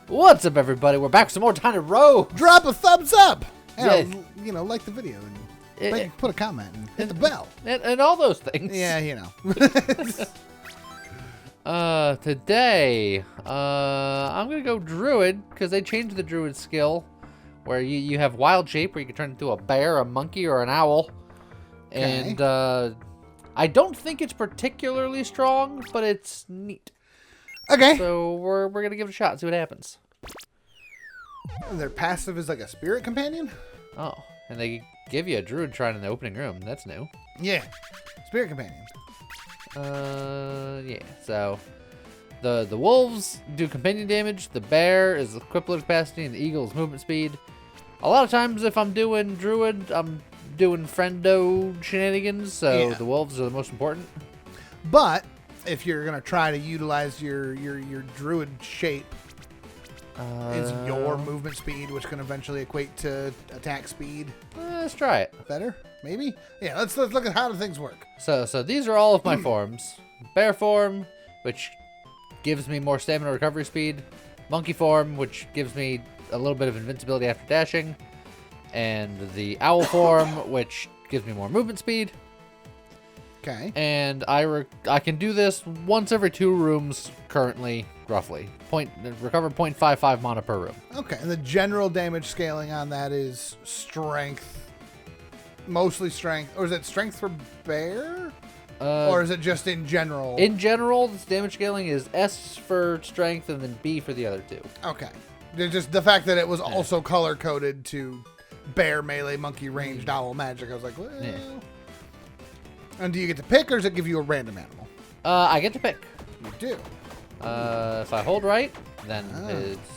What's up, everybody? We're back with some more Tiny Rogue. Drop a thumbs up. And, Yeah. like the video and put a comment and hit the bell. And all those things. Yeah, Today, I'm going to go druid because they changed the druid skill where you have wild shape where you can turn into a bear, a monkey, or an owl. Okay. And I don't think it's particularly strong, but it's neat. Okay. So we're going to give it a shot and see what happens. And their passive is like a spirit companion? Oh, and they give you a druid shrine in the opening room. That's new. Yeah. Spirit companion. Yeah. So the wolves do companion damage. The bear is equivalent capacity, and the eagle is movement speed. A lot of times, if I'm doing druid, I'm doing friendo shenanigans. So Yeah. the wolves are the most important. But if you're gonna try to utilize your druid shape, is your movement speed, which can eventually equate to attack speed. Let's try it. Better? Maybe? Yeah, let's look at how the things work. So these are all of my forms. Bear form, which gives me more stamina recovery speed. Monkey form, which gives me a little bit of invincibility after dashing. And the owl form, which gives me more movement speed. Okay. And I can do this once every 2 rooms currently, roughly. Recover 0.55 mana per room. Okay, and the general damage scaling on that is strength. Mostly strength. Or is it strength for bear? Or is it just in general? In general, this damage scaling is S for strength and then B for the other 2. Okay. Just the fact that it was also color-coded to bear, melee, monkey, ranged, owl, magic. I was like, well... Yeah. And do you get to pick, or does it give you a random animal? I get to pick. You do. If I hold right, then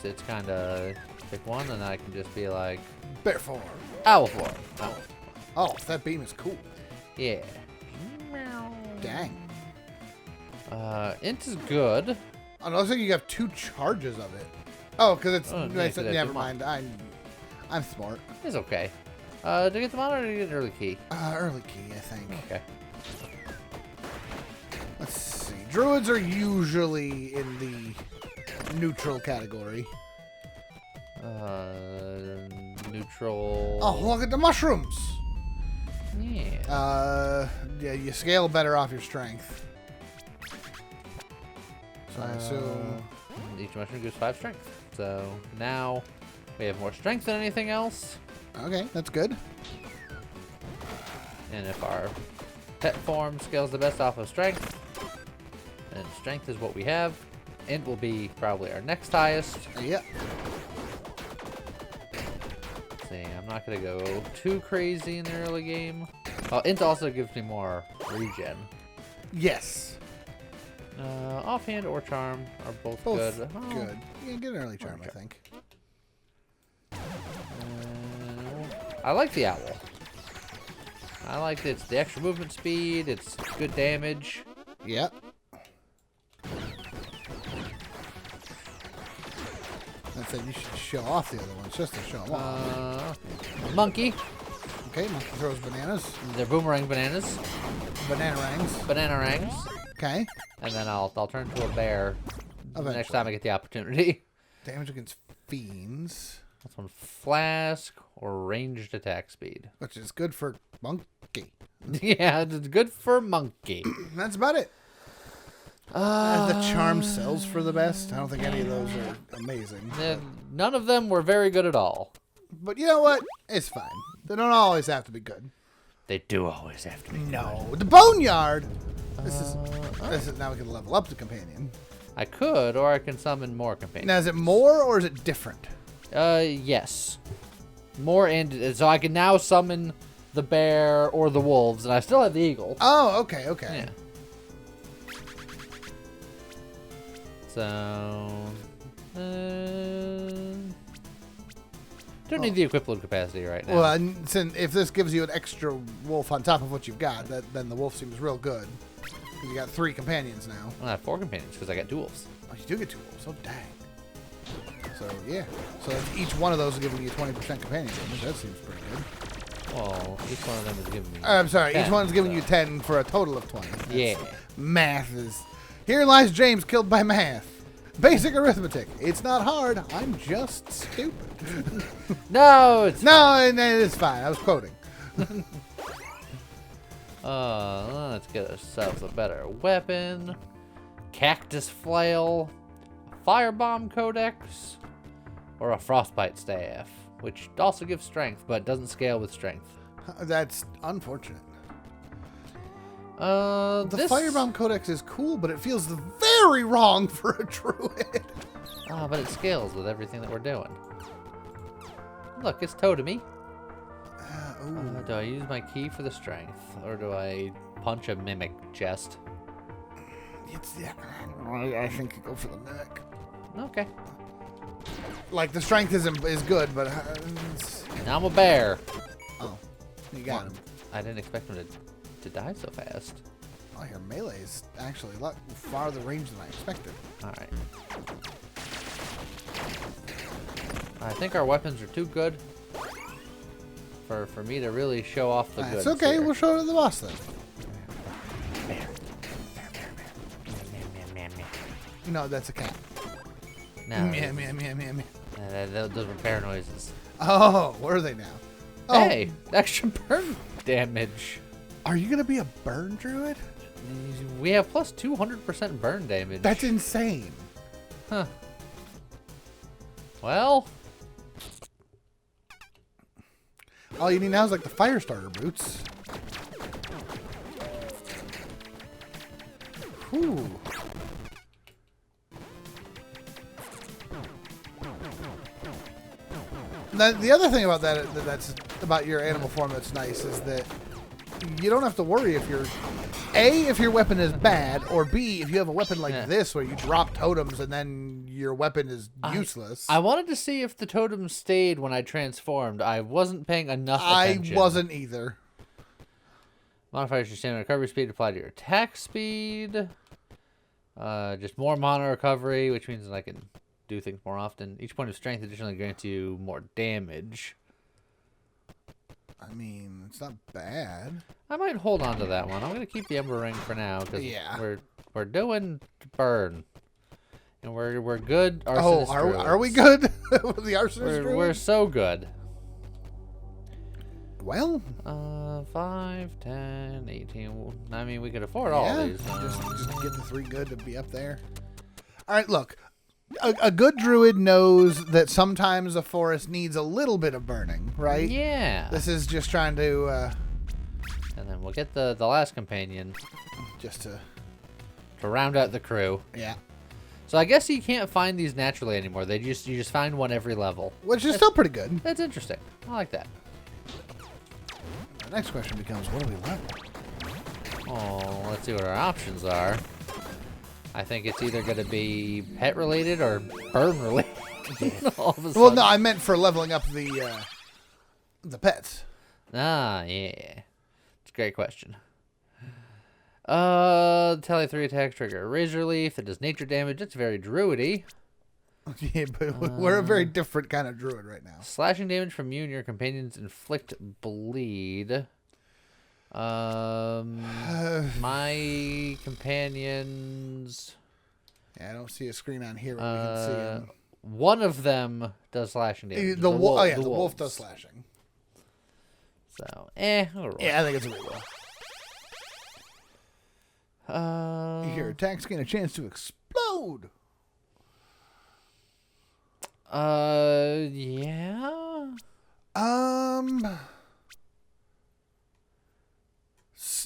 it's kind of pick one, and I can just be like... Bear form. Owl form. Oh. Oh, that beam is cool. Yeah. Dang. Int is good. Oh, it looks like you have 2 charges of it. Oh, because it's... Oh, yeah, 'cause I never do mind. I'm smart. It's okay. Do I get the mana or do you get an early key? Early key, I think. Okay. Let's see. Druids are usually in the neutral category. Neutral. Oh, look at the mushrooms. Yeah. Yeah, you scale better off your strength. So I assume... Each mushroom gives 5 strength. So now we have more strength than anything else. Okay, that's good. And if our pet form scales the best off of strength, then strength is what we have. Int will be probably our next highest. Yep. See, I'm not going to go too crazy in the early game. Oh, Int also gives me more regen. Yes. Offhand or charm are both good. Oh, Good. Yeah, get an early charm, I think. I like the owl. I like it's the extra movement speed. It's good damage. Yep. I said you should show off the other ones just to show them off. Monkey. Okay, monkey throws bananas. They're boomerang bananas. Banana-rangs. Okay. And then I'll turn into a bear the next Eventually. time I get the opportunity. Damage against fiends, That's one flask or ranged attack speed. which is good for monkey. Yeah, it's good for monkey. That's about it. The charm sells for the best. I don't think any of those are amazing. None of them were very good at all. But you know what? It's fine. They don't always have to be good. They do always have to be. No. The Boneyard! This is now we can level up the companion. I could, or I can summon more companions. Now, is it more or is it different? Yes. More and so I can now summon the bear or the wolves, and I still have the eagle. Oh, okay, okay. Yeah. So, don't need the equivalent capacity right now. Well, and since if this gives you an extra wolf on top of what you've got, then the wolf seems real good. 'Cause you got 3 companions now. I have 4 companions because I got 2 wolves. Oh, you do get 2 wolves. Oh, dang. So, yeah. So each one of those is giving you 20% companion damage. That seems pretty good. Well, each one of them is giving me. I'm sorry. 10, each one's giving so. you 10 for a total of 20. Yeah. Math is... Here lies James killed by math. Basic arithmetic. It's not hard. I'm just stupid. No, it's no, it's fine. I was quoting. Let's get ourselves a better weapon. Cactus flail, firebomb codex, or a frostbite staff, which also gives strength but doesn't scale with strength. That's unfortunate. The firebomb codex is cool, but it feels very wrong for a druid. But it scales with everything that we're doing. Look, it's totemy. Do I use my key for the strength, or do I punch a mimic chest? I think you go for the mimic. Okay. Like, the strength is good, but... Now I'm a bear. Oh, you got him. I didn't expect him to die so fast. Oh, your melee is actually a lot farther range than I expected. Alright. I think our weapons are too good for me to really show off the goods. It's okay, here. we'll show it to the boss then. No, that's a cat. No. Meow, meow, meow, meow, meow. Those were bear noises. Oh, where are they now? Oh. Hey, extra burn damage. Are you going to be a burn druid? We have plus 200% burn damage. That's insane. Huh. Well. All you need now is like the fire starter boots. Whew. Now, the other thing about that's about your animal form that's nice is that you don't have to worry if your weapon is bad, or B, if you have a weapon like this where you drop totems and then your weapon is useless. I wanted to see if the totems stayed when I transformed. I wasn't paying enough attention. I wasn't either. Modifiers your stamina recovery speed apply to your attack speed. Just more mana recovery, which means that I can do things more often. Each point of strength additionally grants you more damage. I mean, it's not bad. I might hold on to that one. I'm gonna keep the Ember Ring for now because we're doing burn, and we're good. Arsonist are we good with the arsonist? We're so good. Well, 5, 10, 18. I mean, we could afford all these. Just get the 3 good to be up there. All right, look. A good druid knows that sometimes a forest needs a little bit of burning, right? Yeah. This is just trying to... and then we'll get the last companion. Just to round out the crew. Yeah. So I guess you can't find these naturally anymore. You just find one every level. Which is still pretty good. That's interesting. I like that. The next question becomes, what do we level? Oh, let's see what our options are. I think it's either going to be pet related or burn related. All of a sudden. Well, no, I meant for leveling up the pets. Ah, yeah. It's a great question. Tally 3 attacks trigger razor leaf that does nature damage. That's very druidy. Yeah, but we're a very different kind of druid right now. Slashing damage from you and your companions inflict bleed. My companions. Yeah, I don't see a screen on here where we can see them. One of them does slashing damage. The wolf does slashing. So, yeah, I think it's a reroll. Your attacks gain a chance to explode. Yeah.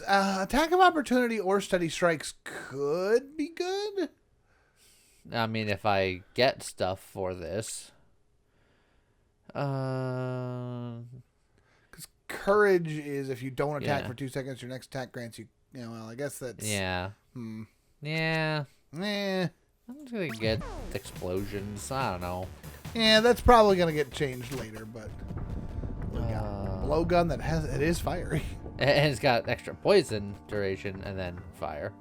Attack of opportunity or steady strikes could be good. I mean, if I get stuff for this. Because courage is if you don't attack for 2 seconds, your next attack grants you. Well, I guess that's. Yeah. Yeah. I'm just gonna get explosions. I don't know. Yeah, that's probably gonna get changed later, but we got a blowgun that is fiery. And it's got extra poison duration and then fire.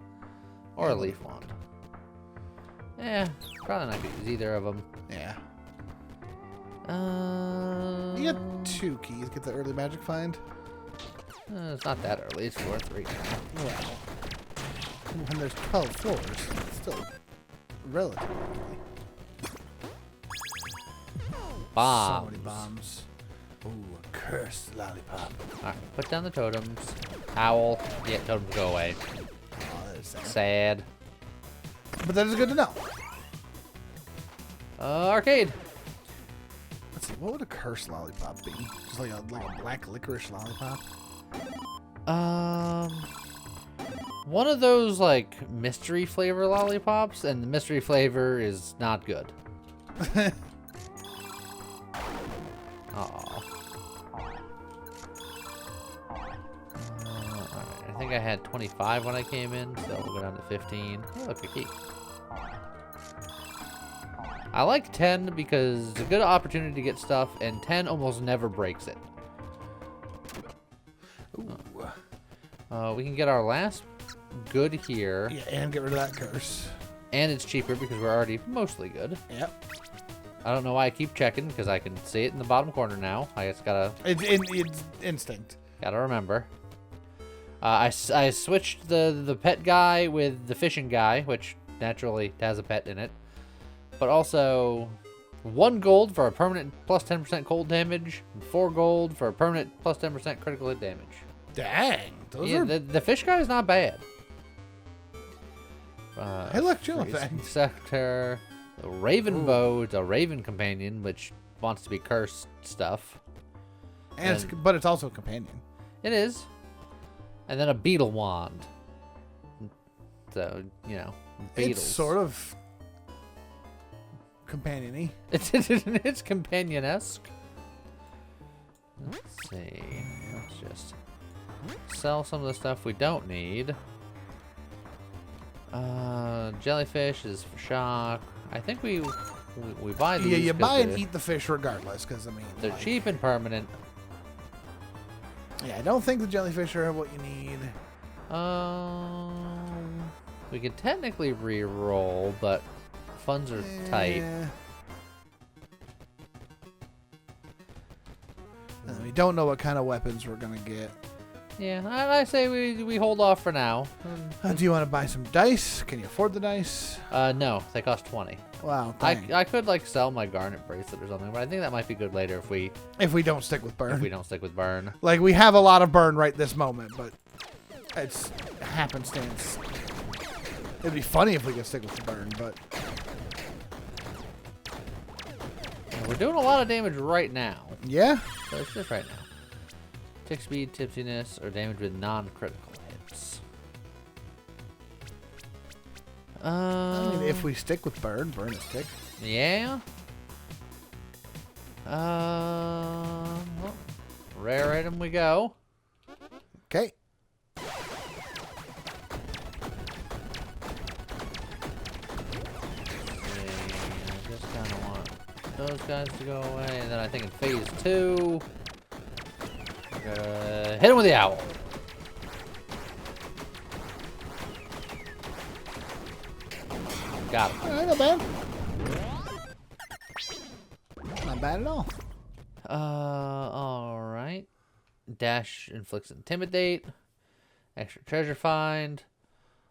Or a leaf wand. Yeah, probably not gonna use either of them. Yeah. You got 2 keys. Get the early magic find. It's not that early. It's 4-3 now. Well, when there's 12 floors, it's still relatively. Bombs. So many bombs. Ooh, a cursed lollipop. Alright, put down the totems. Owl. Yeah, totems go away. Oh, that is sad. Sad. But that is good to know. Arcade. Let's see, what would a cursed lollipop be? Just like a black licorice lollipop? One of those, like, mystery flavor lollipops, and the mystery flavor is not good. Aw. Alright, I think I had 25 when I came in, so we'll go down to 15. Hey, look, a key. I like 10 because it's a good opportunity to get stuff, and 10 almost never breaks it. Ooh. We can get our last good here. Yeah, and get rid of that curse. And it's cheaper because we're already mostly good. Yep. I don't know why I keep checking because I can see it in the bottom corner now. I just gotta... It's instinct. Gotta remember. I switched the pet guy with the fishing guy, which naturally has a pet in it. But also 1 gold for a permanent plus 10% cold damage, and 4 gold for a permanent plus 10% critical hit damage. Dang. Those are... The fish guy is not bad. Hey, look, chill Freezing thing. Sector. The Raven Bow is a Raven companion, which wants to be cursed stuff. But it's also a companion. It is. And then a Beetle Wand. So, you know, beetles. It's sort of companion-y. It's companion-esque. Let's see. Let's just sell some of the stuff we don't need. Jellyfish is for shock. I think we buy these. Yeah, you buy and they're- eat the fish regardless, because, I mean... They're like, cheap and permanent. Yeah, I don't think the jellyfish are what you need. We could technically re-roll, but funds are tight. And we don't know what kind of weapons we're going to get. Yeah, I say we hold off for now. Do you want to buy some dice? Can you afford the dice? No, they cost 20. Wow, dang. I could like sell my garnet bracelet or something, but I think that might be good later if we don't stick with burn. don't stick with burn. Like, we have a lot of burn right this moment, but it's happenstance. It'd be funny if we could stick with the burn, but... And we're doing a lot of damage right now. Yeah? So it's just right now. Tick speed, tipsiness, or damage with non-critical hits. I mean, if we stick with burn is stick. Yeah. Well, rare item we go. Okay. I just kind of want those guys to go away, and then I think in phase 2, we're gonna hit him with the owl. Got him. Not bad. Not bad at all. All right. Dash inflicts intimidate, extra treasure find,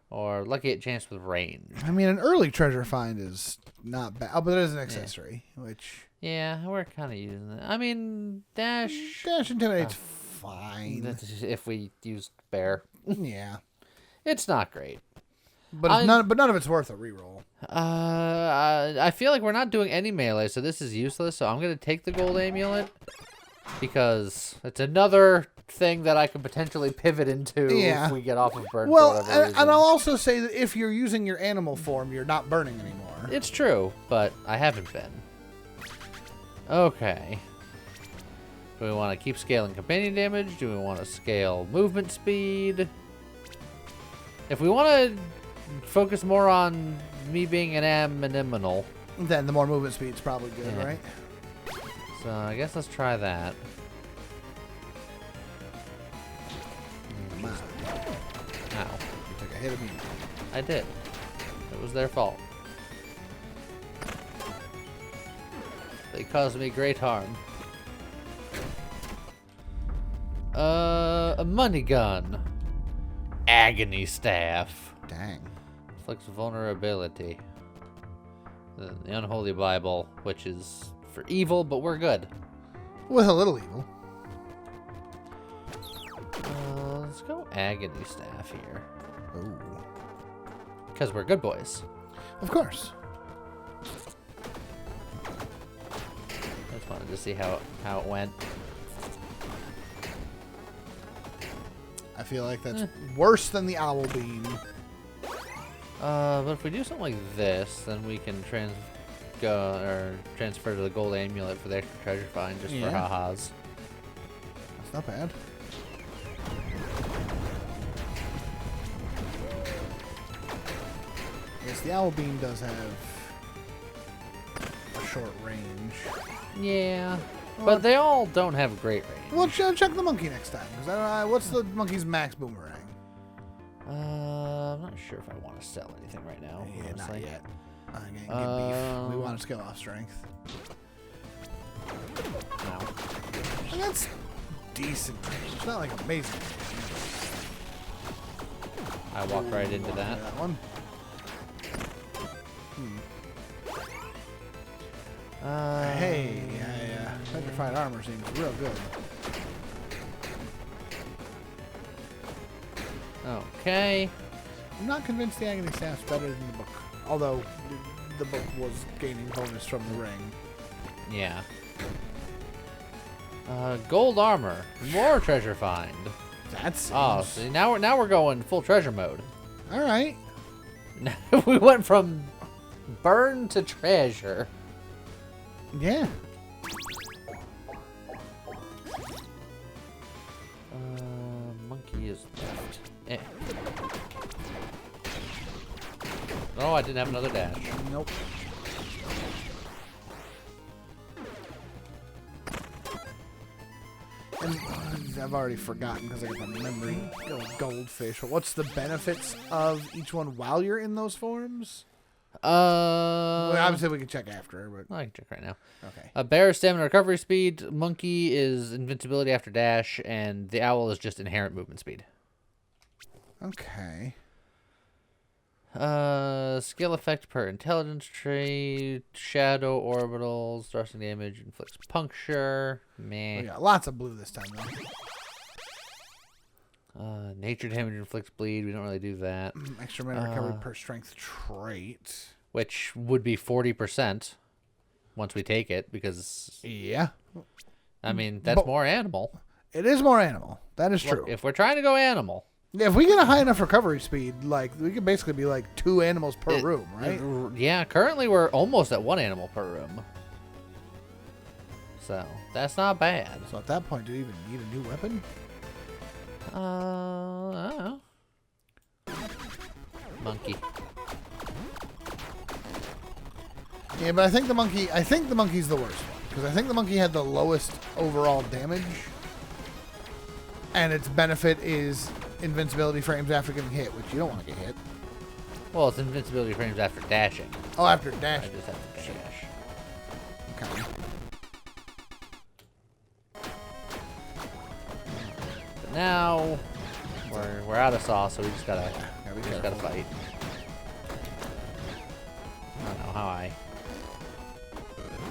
or lucky hit chance with range. I mean, an early treasure find is not bad. Oh, but it is an accessory, which... Yeah, we're kind of using it. I mean, dash intimidate's fine. that's if we use bear. Yeah. It's not great. But none of it's worth a reroll. I feel like we're not doing any melee, so this is useless. So I'm gonna take the gold amulet because it's another thing that I could potentially pivot into if we get off of burn. Well, for whatever reason. and I'll also say that if you're using your animal form, you're not burning anymore. It's true, but I haven't been. Okay. Do we want to keep scaling companion damage? Do we want to scale movement speed? If we want to focus more on me being an animal, Then the more movement speed's probably good, Yeah. right? so I guess let's try that. Come on. Ow. You took a hit of me. I did. It was their fault. They caused me great harm. A money gun. Agony staff. Dang. Inflicts vulnerability. The Unholy Bible, which is for evil, but we're good. With a little evil. Let's go Agony Staff here. Ooh. Because we're good boys. Of course. I just wanted to see how it went. I feel like that's worse than the owl beam. But if we do something like this, then we can transfer to the gold amulet for the extra treasure find, just for ha-has. That's not bad. Yes, the owl beam does have a short range. Yeah, well, but they all don't have great range. Well, check the monkey next time. Cause what's the monkey's max boomerang? I'm not sure if I want to sell anything right now. Yeah, honestly. not yet. Get beef. We want to scale off strength. No. And that's decent range. It's not like amazing. I walked right into that. That one. Hey, petrified armor seems real good. Okay. I'm not convinced the Agony Staff's better than the book. Although, the book was gaining bonus from the ring. Yeah. Gold armor. More treasure find. That's See, now we're going full treasure mode. all right. We went from burn to treasure. Yeah. Monkey is left. Oh, I didn't have another dash. Nope. And I've already forgotten because I got the memory goldfish. What's the benefits of each one while you're in those forms? Well, obviously we can check after, but I can check right now. Okay. Bear is stamina recovery speed. Monkey is invincibility after dash, and the owl is just inherent movement speed. Okay. Skill effect per intelligence trait. Shadow orbitals. Thrusting damage inflicts puncture. Meh. We got lots of blue this time, though. Nature damage inflicts bleed. We don't really do that. Extra mana recovery per strength trait. Which would be 40% once we take it, because Yeah. I mean that's more animal. It is more animal. That is true. If we're trying to go animal. Yeah, if we get a high enough recovery speed, like we could basically be like 2 animals per room, right? Yeah, currently we're almost at 1 animal per room. So, that's not bad. So at that point, do you even need a new weapon? I don't know. Monkey. Yeah, but I think the monkey's the worst one. Because I think the monkey had the lowest overall damage. And its benefit is invincibility frames after getting hit, which you don't want to get hit. Well, it's invincibility frames after dashing. Oh, after I dashing. just have to dash. Okay. But now we're out of sauce, so we just gotta fight. I don't know how I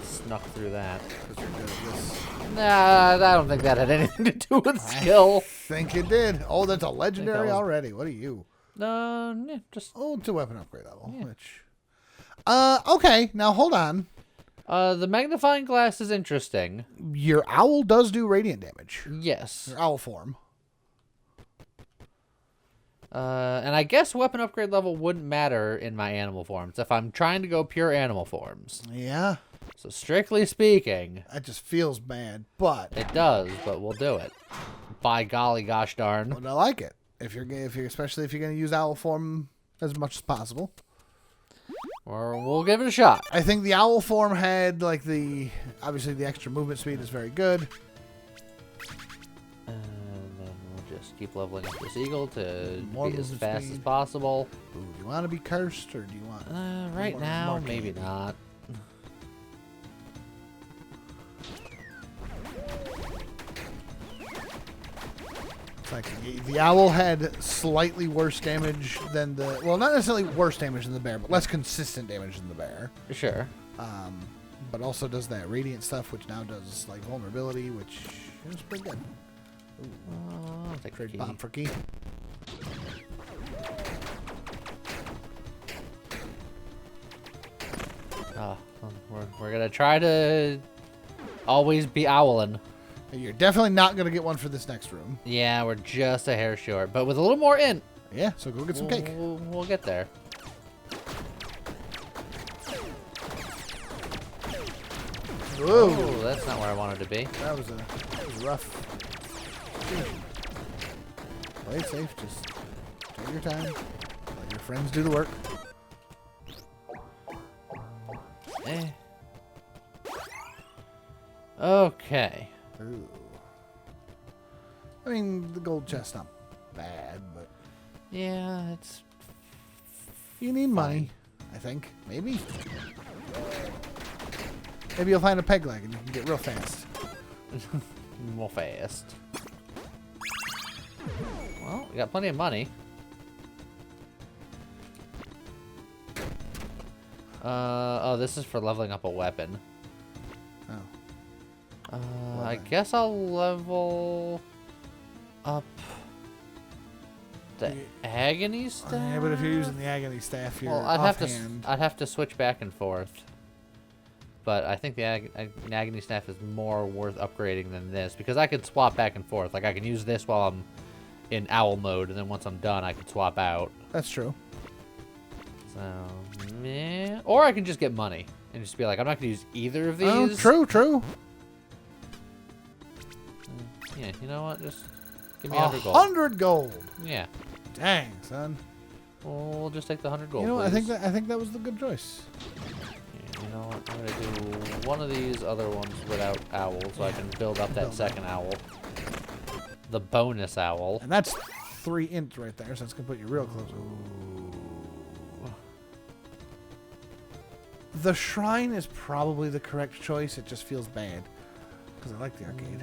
snuck through that. Because you're good at this. Nah, I don't think that had anything to do with skill. I think it did. Oh, that's a legendary already. What are you? Yeah, just Oh, it's a weapon upgrade level. Yeah. Which. Okay. Now hold on. the magnifying glass is interesting. Your owl does do radiant damage. Yes. Your owl form. And I guess weapon upgrade level wouldn't matter in my animal forms if I'm trying to go pure animal forms. Yeah. So strictly speaking, That just feels bad, but it does, but we'll do it. By golly gosh darn. I like it. Especially if you're going to use owl form as much as possible. Or we'll give it a shot. I think the owl form had obviously the extra movement speed is very good. And then we'll just keep leveling up this eagle to More be as movement fast as speed. possible. Ooh, do you want to be cursed or do you want? Right more now, marking? maybe not. It's attacking. The owl had slightly worse damage than the... Well, not necessarily worse damage than the bear, but less consistent damage than the bear. Sure. But also does that radiant stuff, which now does like vulnerability, which is pretty good. I'll take Trade key. bomb for key. We're gonna try to always be owling. You're definitely not going to get one for this next room. Yeah, we're just a hair short, but with a little more int. Yeah, so go get some cake. We'll get there. Whoa. Oh, that's not where I wanted to be. That was rough. Play it safe. Just take your time. Let your friends do the work. Okay. Ooh. I mean, the gold chest's not bad, but Yeah, it's you need money, I think. Maybe. Maybe you'll find a peg leg and you can get real fast. more fast. Well, we got plenty of money. Oh, this is for leveling up a weapon. Oh. I guess I'll level up the agony staff. Yeah, but if you're using the agony staff, you're Well, offhand. I'd have to switch back and forth. But I think the agony staff is more worth upgrading than this because I could swap back and forth. Like I can use this while I'm in owl mode, and then once I'm done, I can swap out. That's true. So, meh. Or I can just get money and just be like, I'm not gonna use either of these. Oh, true. Yeah, you know what? Just give me 100 gold. 100 gold. Yeah. Dang, son. We'll just take the 100 gold. You know, please. I think that was the good choice. Yeah, you know what? I'm gonna do one of these other ones without owl, so I can build up that second owl. The bonus owl. And that's 3 int right there, so it's gonna put you real close. The shrine is probably the correct choice. It just feels bad because I like the arcade.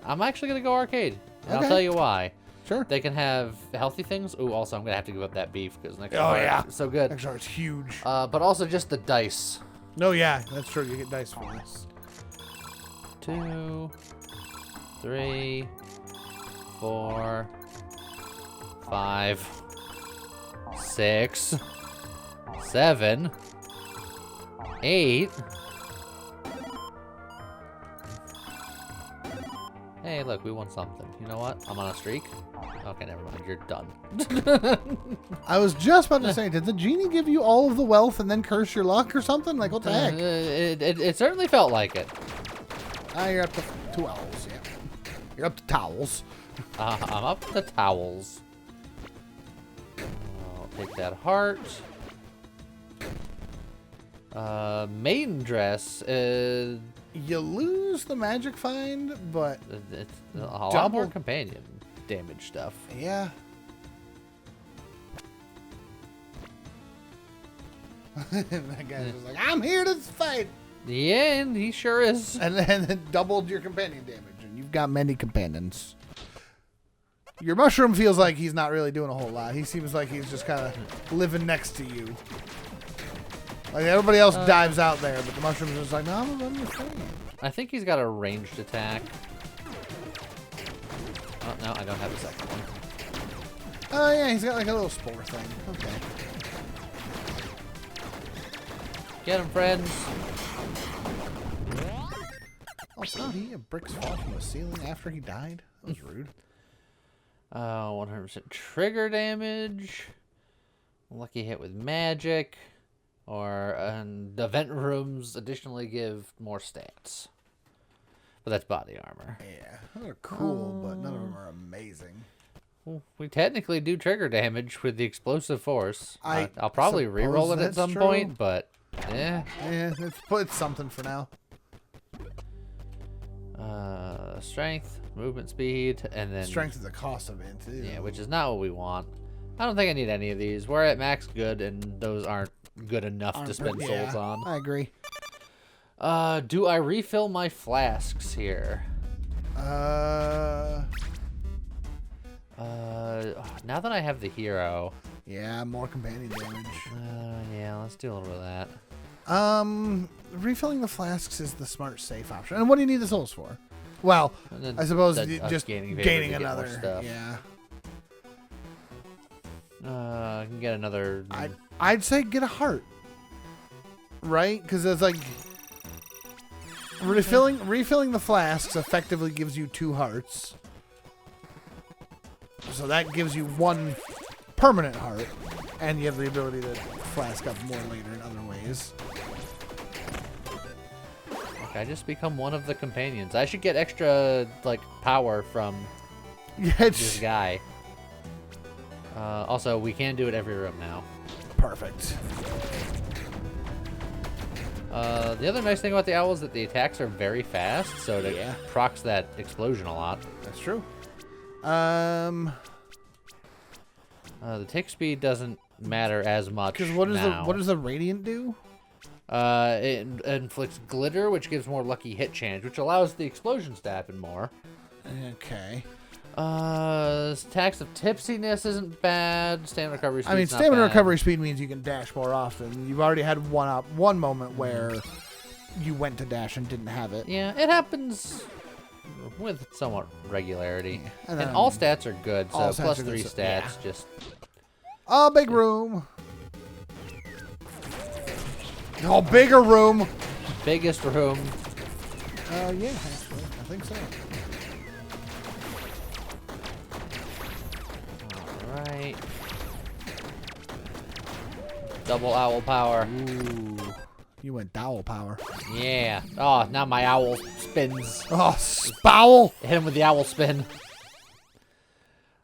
I'm actually gonna go arcade. And Okay. I'll tell you why. Sure. They can have healthy things. Ooh, also I'm gonna have to give up that beef because next Oh, yeah. is so good. Next it's huge. But also just the dice. No, yeah, that's true. You get dice for this. 2, 3, 4, 5, 6, 7, 8. Hey, look, we won something. You know what? I'm on a streak. Okay, never mind. You're done. I was just about to say, did the genie give you all of the wealth and then curse your luck or something? Like, what the heck? It certainly felt like it. You're up to 2 owls, yeah. You're up to towels. I'm up to towels. I'll take that heart. Maiden dress. You lose the magic find, but It's a lot more companion damage stuff. yeah. That guy's just like, I'm here to fight. Yeah, and he sure is. And then it doubled your companion damage, and you've got many companions. Your mushroom feels like he's not really doing a whole lot. He seems like he's just kind of living next to you. Like everybody else dives out there, but the mushroom's just like, no, I'm your friend. I think he's got a ranged attack. Oh, no, I don't have a second one. Oh, yeah, he's got like a little spore thing. Okay. Get him, friends. Also, did he have bricks fall from the ceiling after he died? That was rude. 100% trigger damage. Lucky hit with magic. Or the vent rooms additionally give more stats. But that's body armor. Yeah, they're cool, but none of them are amazing. Well, we technically do trigger damage with the explosive force. I I'll probably re-roll it at that's some true. point, but yeah. Yeah, it's something for now. Strength, movement speed, and then Strength is the cost of it, too. yeah, which is not what we want. I don't think I need any of these. We're at max good, and those aren't good enough to spend souls on. I agree. Do I refill my flasks here? Now that I have the hero. Yeah, more companion damage. Yeah, let's do a little bit of that. Refilling the flasks is the smart, safe option. And what do you need the souls for? Well, I suppose just gaining another. Stuff. Yeah. I can get another. I'd say get a heart. Right? Because it's like refilling the flasks effectively gives you 2 hearts. So that gives you 1 permanent heart, and you have the ability to flask up more later in other ways. I just become one of the companions. I should get extra like power from this guy. Also, we can do it every room now. Perfect. The other nice thing about the owl is that the attacks are very fast, so it procs that explosion a lot. That's true. The tick speed doesn't matter as much. Because what does the radiant do? It inflicts glitter, which gives more lucky hit chance, which allows the explosions to happen more. Okay. Attacks of tipsiness isn't bad. Stamina recovery speed. I mean, stamina recovery speed means you can dash more often. You've already had one moment where you went to dash and didn't have it. Yeah, it happens with somewhat regularity. Yeah. And all stats are good, so plus 3 stats. Yeah. Just oh, big room. Oh, bigger room. Biggest room. Yeah, actually, I think so. Alright. Double owl power. Ooh. You went dowel power. Yeah. Oh, now my owl spins. Oh, spowl. Hit him with the owl spin.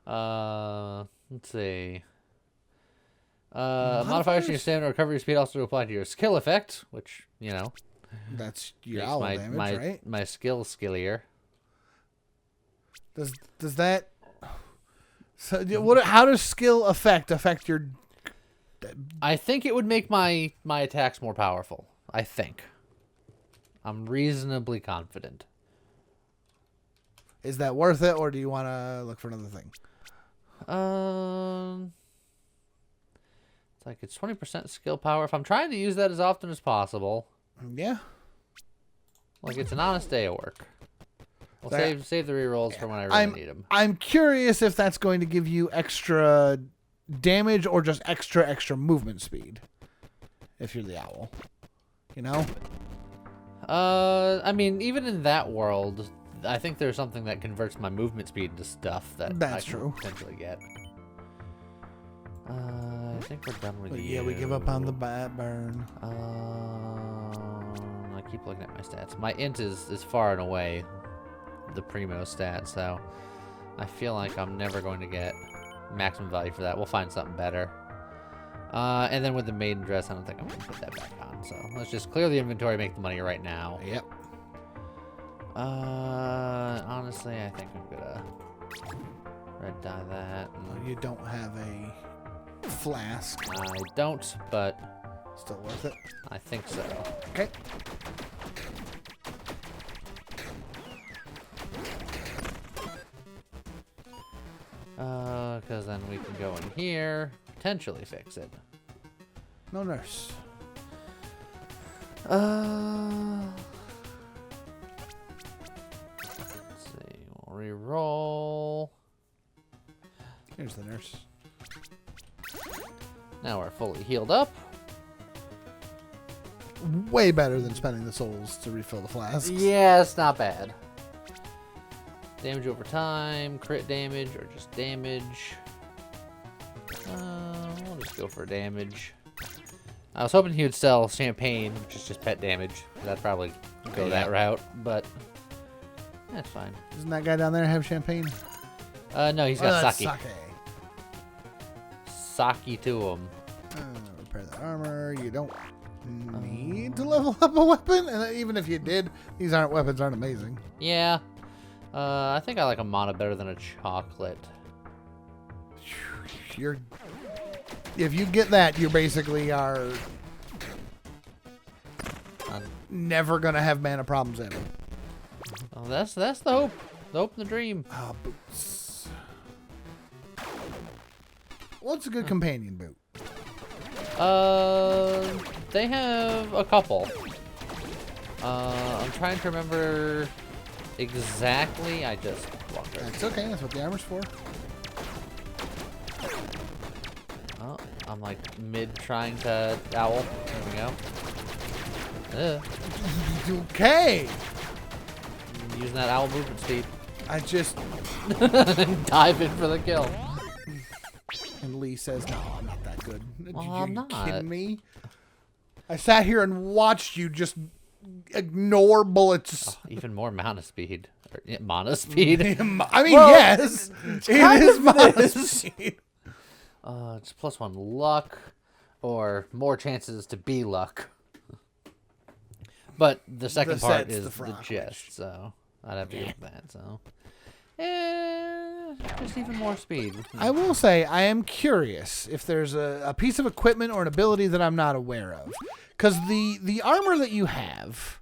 Let's see. Modifiers to your stamina recovery speed also apply to your skill effect, which, you know. That's your owl damage, right? My skillier. Does that... So, how does skill affect your... I think it would make my attacks more powerful. I think. I'm reasonably confident. Is that worth it, or do you want to look for another thing? It's like it's 20% skill power. If I'm trying to use that as often as possible. Yeah. Like it's an honest day of work. We'll save the rerolls for when I really need them. I'm curious if that's going to give you extra damage or just extra movement speed. If you're the owl. You know? I mean, even in that world, I think there's something that converts my movement speed into stuff that I can potentially get. I think we're done with you. Yeah, we give up on the bat burn. I keep looking at my stats. My int is far and away the primo stat, so I feel like I'm never going to get maximum value for that. We'll find something better. And then with the maiden dress, I don't think I'm going to put that back on. So let's just clear the inventory, make the money right now. Yep. Honestly, I think I'm going to red dye that. You don't have a flask. I don't, but... Still worth it? I think so. Okay. Because then we can go in here, potentially fix it. No nurse. Let's see. We'll re-roll. Here's the nurse. Now we're fully healed up. Way better than spending the souls to refill the flasks. Yeah, it's not bad. Damage over time, crit damage, or just damage. We'll just go for damage. I was hoping he would sell champagne, which is just pet damage. That'd probably go that route, but that's fine. Doesn't that guy down there have champagne? No, he's got sake. Sake. Sake to him. Repair the armor. You don't need to level up a weapon, and even if you did, these weapons aren't amazing. Yeah. I think I like a mana better than a chocolate. If you get that, you basically are never gonna have mana problems ever. Oh, that's the hope. The hope and the dream. Boots. What's a good companion boot? They have a couple. I'm trying to remember exactly. I just walked right. It's okay. That's what the armor's for. Oh, I'm like mid trying to owl. There we go. Okay. Using that owl movement speed. I just dive in for the kill. And Lee says, "No, I'm not that good." Well, Are I'm you not. kidding me? I sat here and watched you just ignore bullets. Oh, even more mana speed. Or, yeah, mana speed. I mean, Well, yes, it is mana speed. It's +1 luck, or more chances to be luck. But the second part set's is the the frog, gist, so I'd have to give that. So, just even more speed. I will say I am curious if there's a piece of equipment or an ability that I'm not aware of, because the armor that you have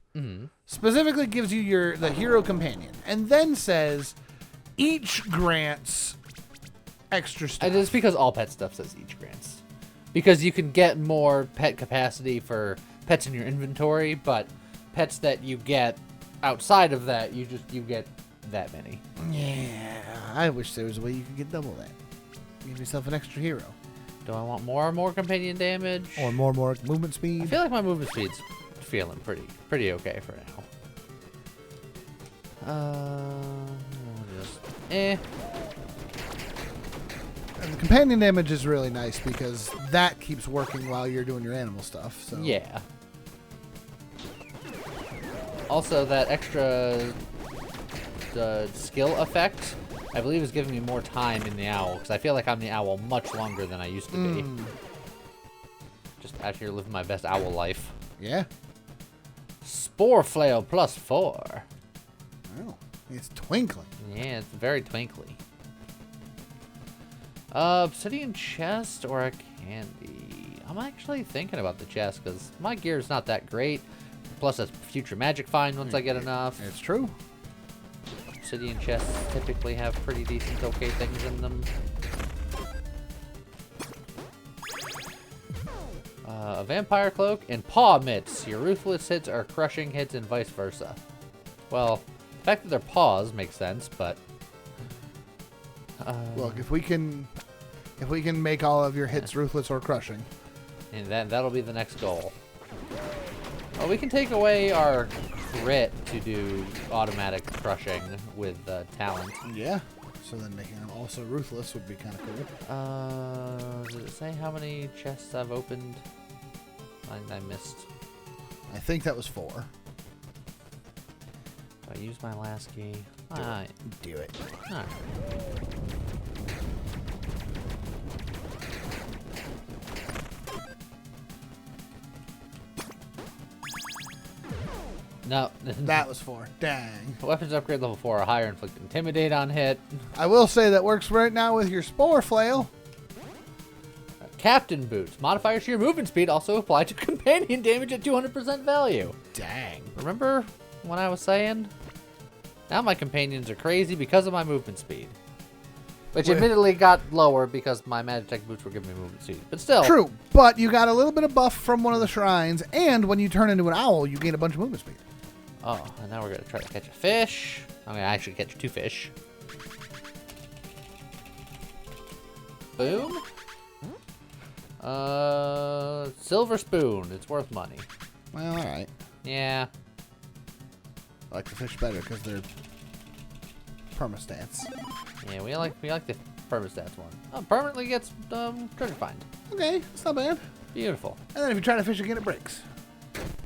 specifically gives you the hero companion, and then says each grants extra stuff. And it's because all pet stuff says each grants, because you can get more pet capacity for pets in your inventory, but pets that you get outside of that, you get that many. Yeah, I wish there was a way you could get double that. Give yourself an extra hero. Do I want more companion damage? Or more movement I speed. feel like my movement speed's feeling pretty okay for now. And the companion damage is really nice because that keeps working while you're doing your animal stuff. So yeah. Also, that extra skill effect, I believe, is giving me more time in the owl, because I feel like I'm the owl much longer than I used to be. Just out here living my best owl life. Yeah. Spore flail +4. Oh, it's twinkling. Yeah, it's very twinkly. Obsidian chest or a candy? I'm actually thinking about the chest, because my gear is not that great. Plus, that's future magic find once I get enough. It's true. Obsidian chests typically have pretty decent, okay things in them. A vampire cloak and paw mitts. Your ruthless hits are crushing hits and vice versa. Well, the fact that they're paws makes sense, but Look, if we can make all of your hits ruthless or crushing, and that'll be the next goal. Well, we can take away our crit to do automatic crushing with talent. yeah. So then making them also ruthless would be kind of cool. Does it say how many chests I've opened? I missed. I think that was 4. Do I use my last key? Alright. Do it. Alright. No. That was 4. Dang. Weapons upgrade level 4 are higher, inflict intimidate on hit. I will say that works right now with your spore flail. Captain boots. Modifiers to your movement speed also apply to companion damage at 200% value. Dang. Remember when I was saying? Now my companions are crazy because of my movement speed. Which admittedly got lower because my Magitech boots were giving me movement speed. But still. True, but you got a little bit of buff from one of the shrines, and when you turn into an owl, you gain a bunch of movement speed. Oh, and now we're going to try to catch a fish. I'm going to actually catch 2 fish. Boom. Silver spoon. It's worth money. Well, all right. Yeah. I like the fish better because they're permastats. Yeah, we like the permastats one. Oh, permanently gets treasure find. Okay, it's not bad. Beautiful. And then if you try to fish again, it breaks.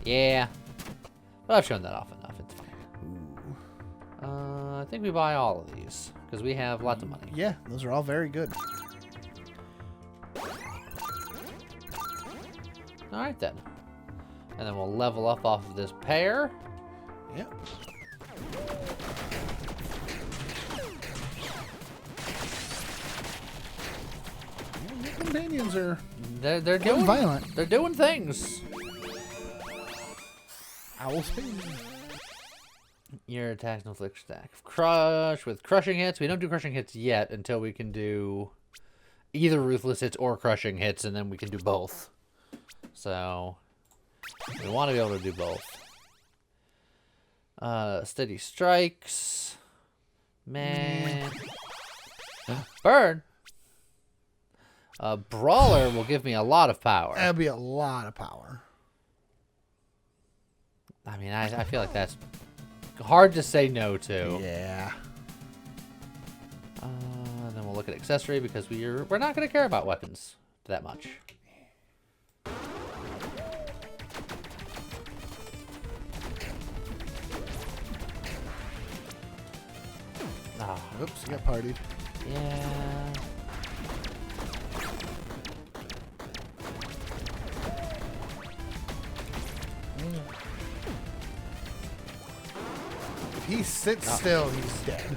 Yeah. But I've shown that off enough. It's fine. I think we buy all of these because we have lots of money. Yeah, those are all very good. All right then. And then we'll level up off of this pair. Yep. Your companions are They're doing violent. They're doing things. Owl speed. Your attacks no inflict stack. Crush with crushing hits. We don't do crushing hits yet until we can do either ruthless hits or crushing hits, and then we can do both. So we want to be able to do both. Steady strikes. Man. Burn. Brawler will give me a lot of power. That'll be a lot of power. I mean, I feel like that's hard to say no to. Yeah. Then we'll look at accessory because we're not going to care about weapons that much. Ah, Oops, you got partied. yeah. If he sits still, he's dead.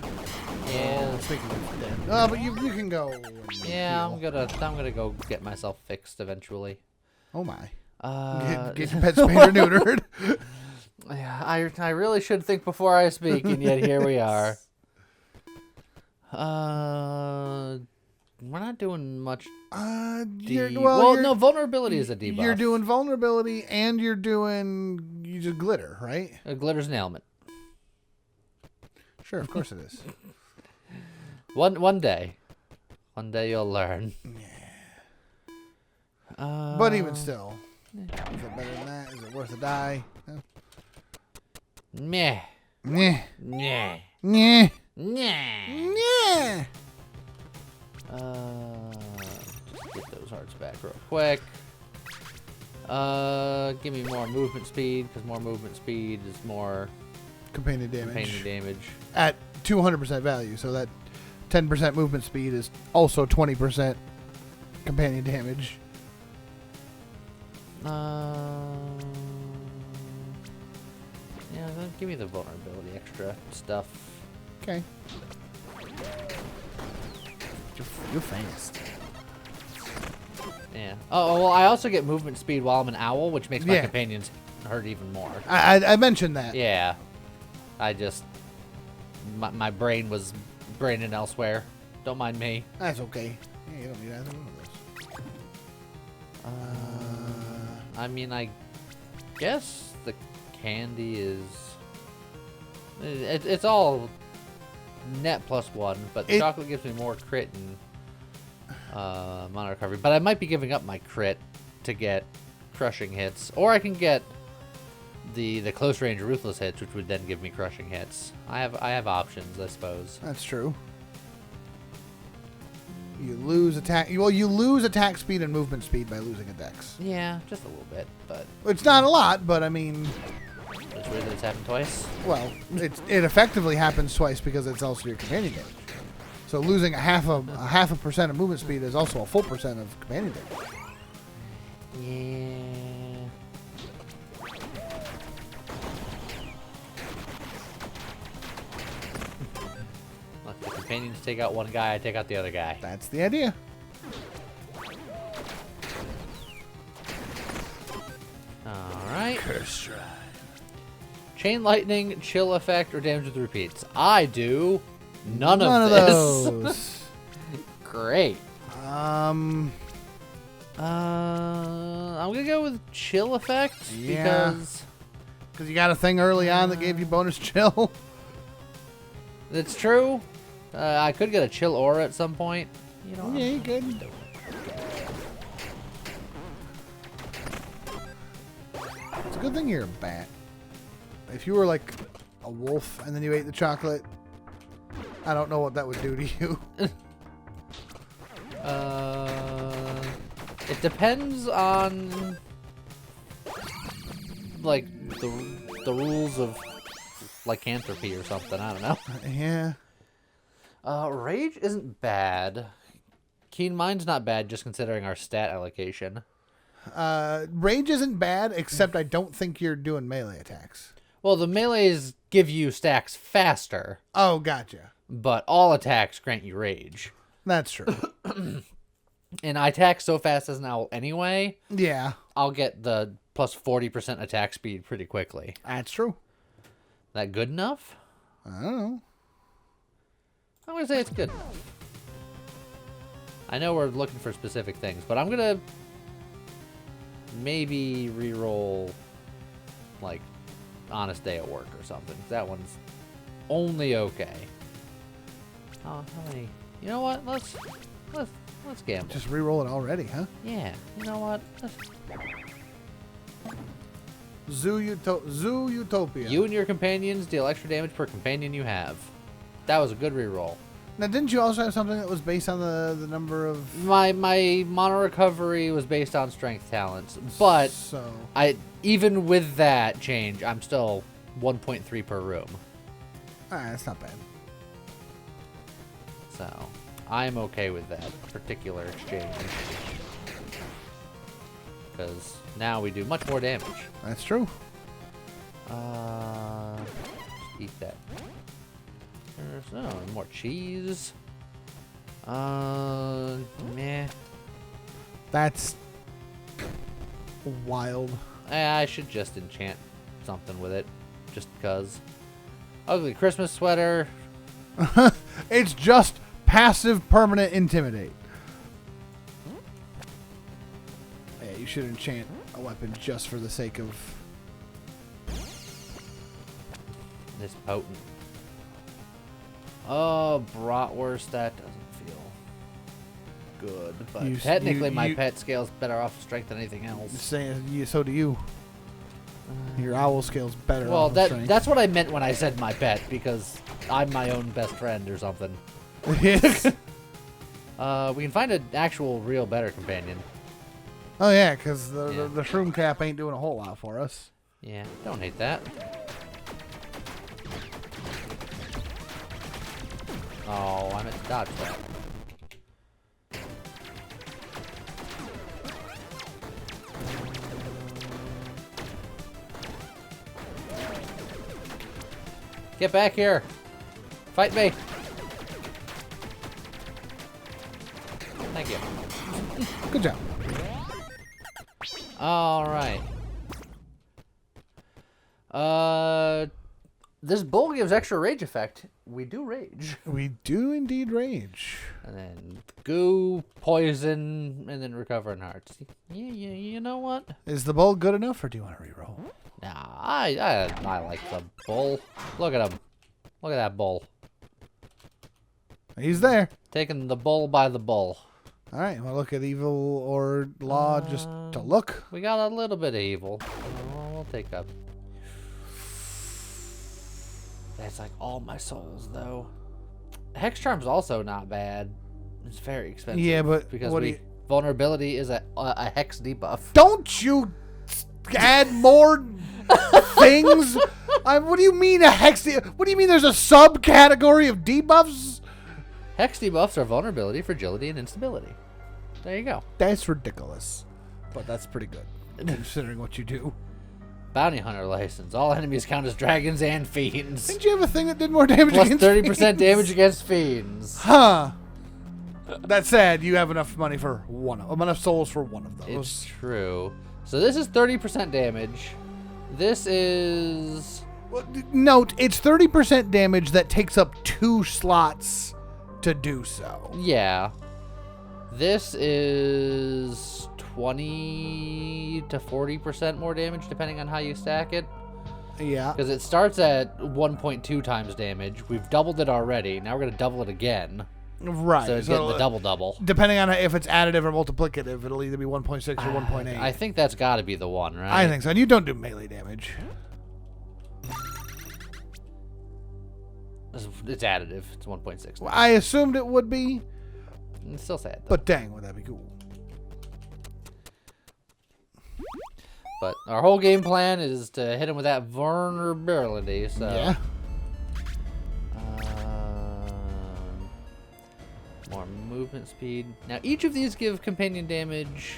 Yeah. Speaking of dead. Oh, but you can go. and Yeah, heal. I'm gonna go get myself fixed eventually. Oh my. Uh, Get your pet spayed or neutered. yeah, I really should think before I speak, and yet here we are. We're not doing much. No, vulnerability is a debuff. You're doing vulnerability and you're doing glitter, right? Glitter's an ailment. Sure, of course it is. One day you'll learn. But even still, is it better than that? Is it worth a die? No. Meh. Nyeh. Nah. Nyeh. Nah. Nyeh. Just get those hearts back real quick. Give me more movement speed, because more movement speed is more Companion damage. companion damage. At 200% value, so that 10% movement speed is also 20% companion damage. Yeah, then give me the vulnerability extra stuff. Okay. You're fast. Yeah. Oh, well, I also get movement speed while I'm an owl, which makes my Yeah. companions hurt even more. I mentioned that. Yeah. I just... My brain was braining elsewhere. Don't mind me. That's okay. Yeah, you don't need either one of those. I mean, I guess the candy is... It's all net +1, but the chocolate gives me more crit and mana recovery. But I might be giving up my crit to get crushing hits. Or I can get the close range ruthless hits, which would then give me crushing hits. I have options, I suppose. That's true. You lose attack. Well, you lose attack speed and movement speed by losing a dex. Yeah, just a little bit, but It's not a lot, but I mean, it's weird that it's happened twice. well, it effectively happens twice because it's also your companion damage. So losing a half a percent of movement speed is also a full percent of companion damage. Yeah. Look, the companions take out one guy, I take out the other guy. That's the idea. Alright. Curse drive. Chain lightning, chill effect, or damage with repeats. I do none None of of this. those. Great. Um. I'm gonna go with chill effect Yeah. because you got a thing early on that gave you bonus chill. it's true. I could get a chill aura at some point. You know. Yeah, you could. It's a good thing you're a bat. If you were like a wolf and then you ate the chocolate, I don't know what that would do to you. It depends on like the rules of lycanthropy or something. I don't know. Yeah. Rage isn't bad. Keen Mind's not bad, just considering our stat allocation. Rage isn't bad, except I don't think you're doing melee attacks. Well, the melees give you stacks faster, Oh, gotcha. but all attacks grant you rage. That's true. And I attack so fast as an owl anyway, Yeah, I'll get the plus 40% attack speed pretty quickly. that's true. That good enough? I don't know. I'm going to say it's good enough. I know we're looking for specific things, but I'm gonna maybe re-roll like honest day at work or something. That one's only okay. Oh, how many? You know what? Let's gamble. Just re-roll it already, huh? Yeah. You know what? Zoo Utopia. You and your companions deal extra damage per companion you have. That was a good re-roll. Now, didn't you also have something that was based on the number of... My mono recovery was based on strength talents, but So... even with that change, I'm still 1.3 per room. Alright, that's not bad. So, I'm okay with that particular exchange. Because now we do much more damage. That's true. Just eat that. There's more cheese. Meh. That's wild. I should just enchant something with it. Just because. Ugly Christmas sweater. It's just passive permanent intimidate. Yeah, you should enchant a weapon just for the sake of... This potent. Oh, bratwurst, that doesn't feel good. But technically, my pet scale's better off of strength than anything else. Saying, so do you. Your owl scale's better. Well, off of strength. that's what I meant when I said my pet, because I'm my own best friend or something. Yes. We can find an actual, real, better companion. Oh yeah, because the shroom cap ain't doing a whole lot for us. Yeah, don't hate that. Oh, I meant to dodge that. Get back here! Fight me! Thank you. Good job. Alright. This bull gives extra rage effect. We do rage. We do indeed rage. And then goo, poison, and then recover in hearts. Yeah, you know what? Is the bull good enough, or do you want to reroll? Nah, I like the bull. Look at him. Look at that bull. He's there. Taking the bull by the bull. All right, well, look at evil or law just to look. We got a little bit of evil. We'll take up. That's like all my souls, though. Hex Charm's also not bad. It's very expensive. Yeah, but because what vulnerability is a hex debuff. Don't you add more things? What do you mean a hex? What do you mean there's a subcategory of debuffs? Hex debuffs are vulnerability, fragility, and instability. There you go. That's ridiculous, but that's pretty good considering what you do. Bounty Hunter license. All enemies count as dragons and fiends. Didn't you have a thing that did more damage Plus against 30% fiends? damage against fiends. Huh. That said, you have enough money for enough souls for one of those. It's true. So this is 30% damage. This is... Well, note, it's 30% damage that takes up 2 slots to do so. Yeah. This is 20 to 40% more damage depending on how you stack it. Yeah. Because it starts at 1.2 times damage. We've doubled it already. Now we're going to double it again. Right. So it's getting the double. Depending on if it's additive or multiplicative, it'll either be 1.6 or 1.8. I think that's got to be the one, right? I think so. And you don't do melee damage. It's additive. It's 1.6. Well, I assumed it would be. It's still sad, though. But dang, would that be cool. But our whole game plan is to hit him with that vulnerability, so... Yeah. More movement speed. Now, each of these give companion damage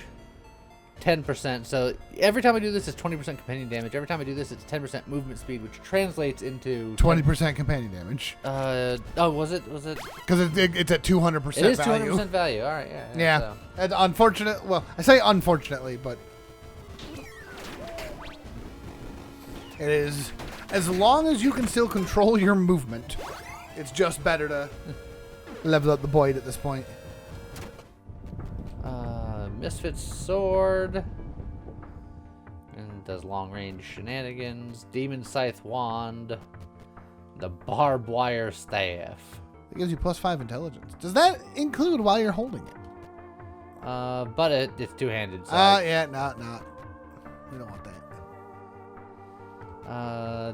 10%. So every time I do this, it's 20% companion damage. Every time I do this, it's 10% movement speed, which translates into 20% companion damage. Oh, was it? Because it's at 200% value. It is 200% value. All right, yeah. Yeah. So. And unfortunate. Well, I say unfortunately, but it is, as long as you can still control your movement, it's just better to level up the Boyd at this point. Misfit Sword. And it does long range shenanigans. Demon Scythe Wand. The Barbed Wire Staff. It gives you +5 intelligence. Does that include while you're holding it? But it's two-handed. So Yeah, not. We don't want that.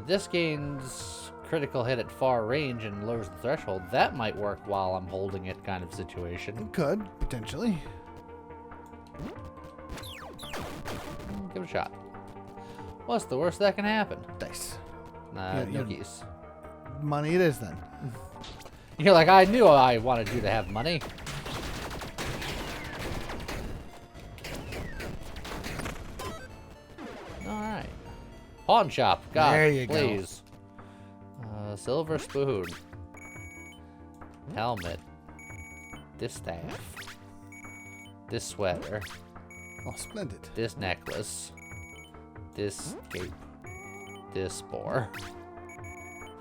this gains critical hit at far range and lowers the threshold. That might work while I'm holding it, kind of situation. It could potentially. Give it a shot. What's the worst that can happen? Dice. No keys. Money it is then. You're like, I knew I wanted you to have money. Alright. Pawn shop. God, there you please. Silver spoon. Helmet. This staff. This sweater. Oh, splendid. This necklace. This cape. This spore.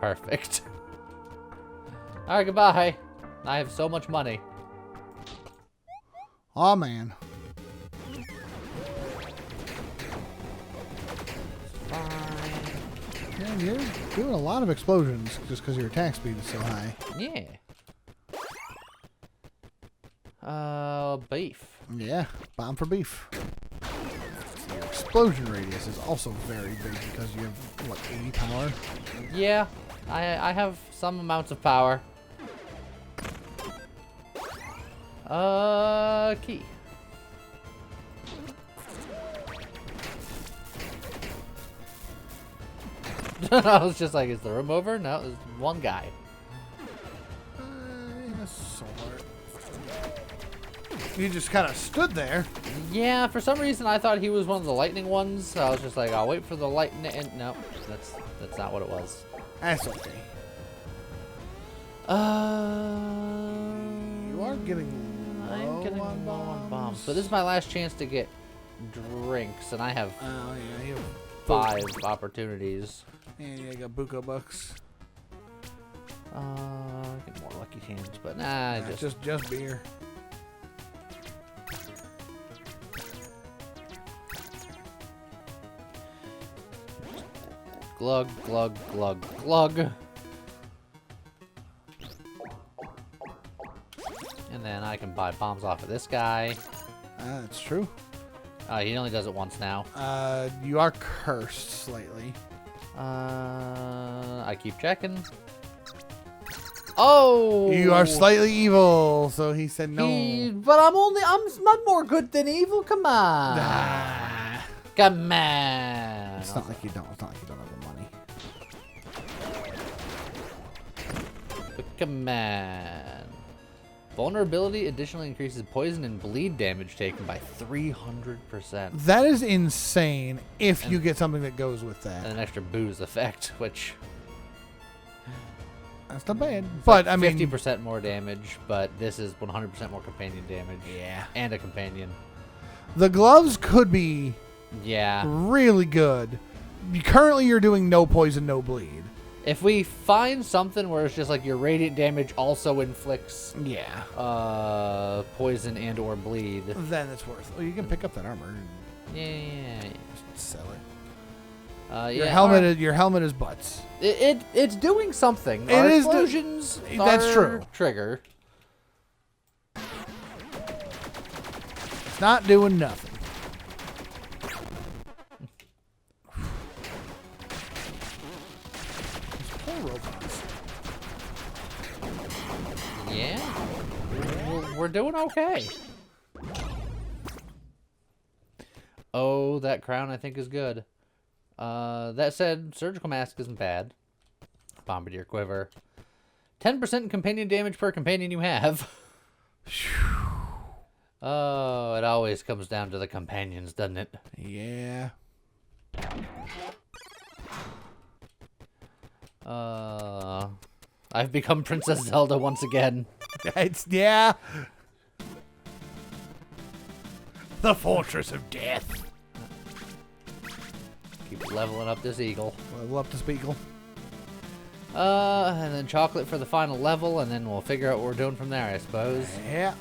Perfect. Alright, goodbye. I have so much money. Oh man. Yeah, you're doing a lot of explosions just because your attack speed is so high. Yeah. Beef. Yeah, bomb for beef. Your explosion radius is also very big because you have, what, 80 power? Yeah, I have some amounts of power. Key. I was just like, is the room over? No, there's one guy. You just kind of stood there. Yeah, for some reason I thought he was one of the lightning ones. So I was just like, I'll wait for the lightning. And no, that's not what it was. That's okay. You are getting I'm getting low on bombs. But this is my last chance to get drinks, and I have Oh yeah, you have 5 opportunities. Yeah, you got buco bucks. Get more lucky hands, but nah, Just beer. glug, glug, glug, glug. And then I can buy bombs off of this guy. That's true. He only does it once now. You are cursed slightly. I keep checking. Oh! You are slightly evil, so he said no. But I'm more good than evil. Come on. Come on. It's not like you don't. It's not like you don't have the money. But come on. Vulnerability additionally increases poison and bleed damage taken by 300%. That is insane if you get something that goes with that. And an extra booze effect, which... That's not bad. But, like I mean... 50% more damage, but this is 100% more companion damage. Yeah. And a companion. The gloves could be... Yeah. Really good. Currently, you're doing no poison, no bleed. If we find something where it's just like your radiant damage also inflicts poison and or bleed, then it's worth it. Well, you can pick up that armor and yeah. just sell it. Your helmet is butts. It's doing something. It is explosions. That's true. Trigger. It's not doing nothing. Robots. Yeah, we're doing okay. Oh, that crown I think is good. That said, surgical mask isn't bad. Bombardier quiver. 10% companion damage per companion you have. Oh, it always comes down to the companions, doesn't it? Yeah. I've become Princess Zelda once again. Yeah. The Fortress of Death. Keep leveling up this eagle. Level up this beagle. And then chocolate for the final level, and then we'll figure out what we're doing from there, I suppose. Yeah.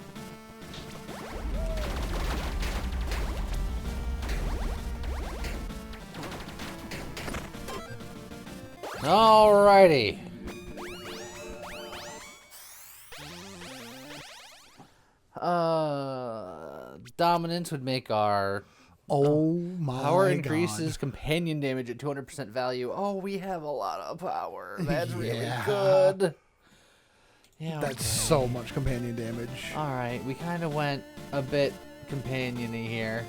Alrighty. Dominance would make our Oh my power God. increases companion damage at 200% value. Oh, we have a lot of power. That's really Yeah. good. Yeah, That's so much companion damage. Alright, we kind of went a bit companion-y here.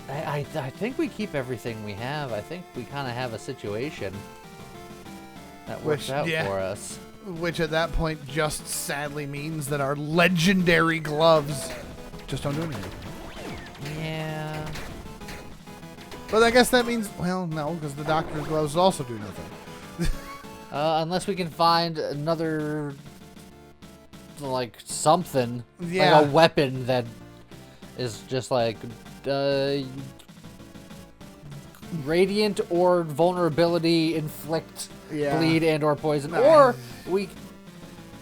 I think we keep everything we have. I think we kind of have a situation that works out for us. Which at that point just sadly means that our legendary gloves just don't do anything. Yeah. But I guess that means, well, no, because the doctor's gloves also do nothing. Unless we can find another, like, something. Yeah. Like a weapon that is just like, radiant or vulnerability, inflict bleed and or poison. Or we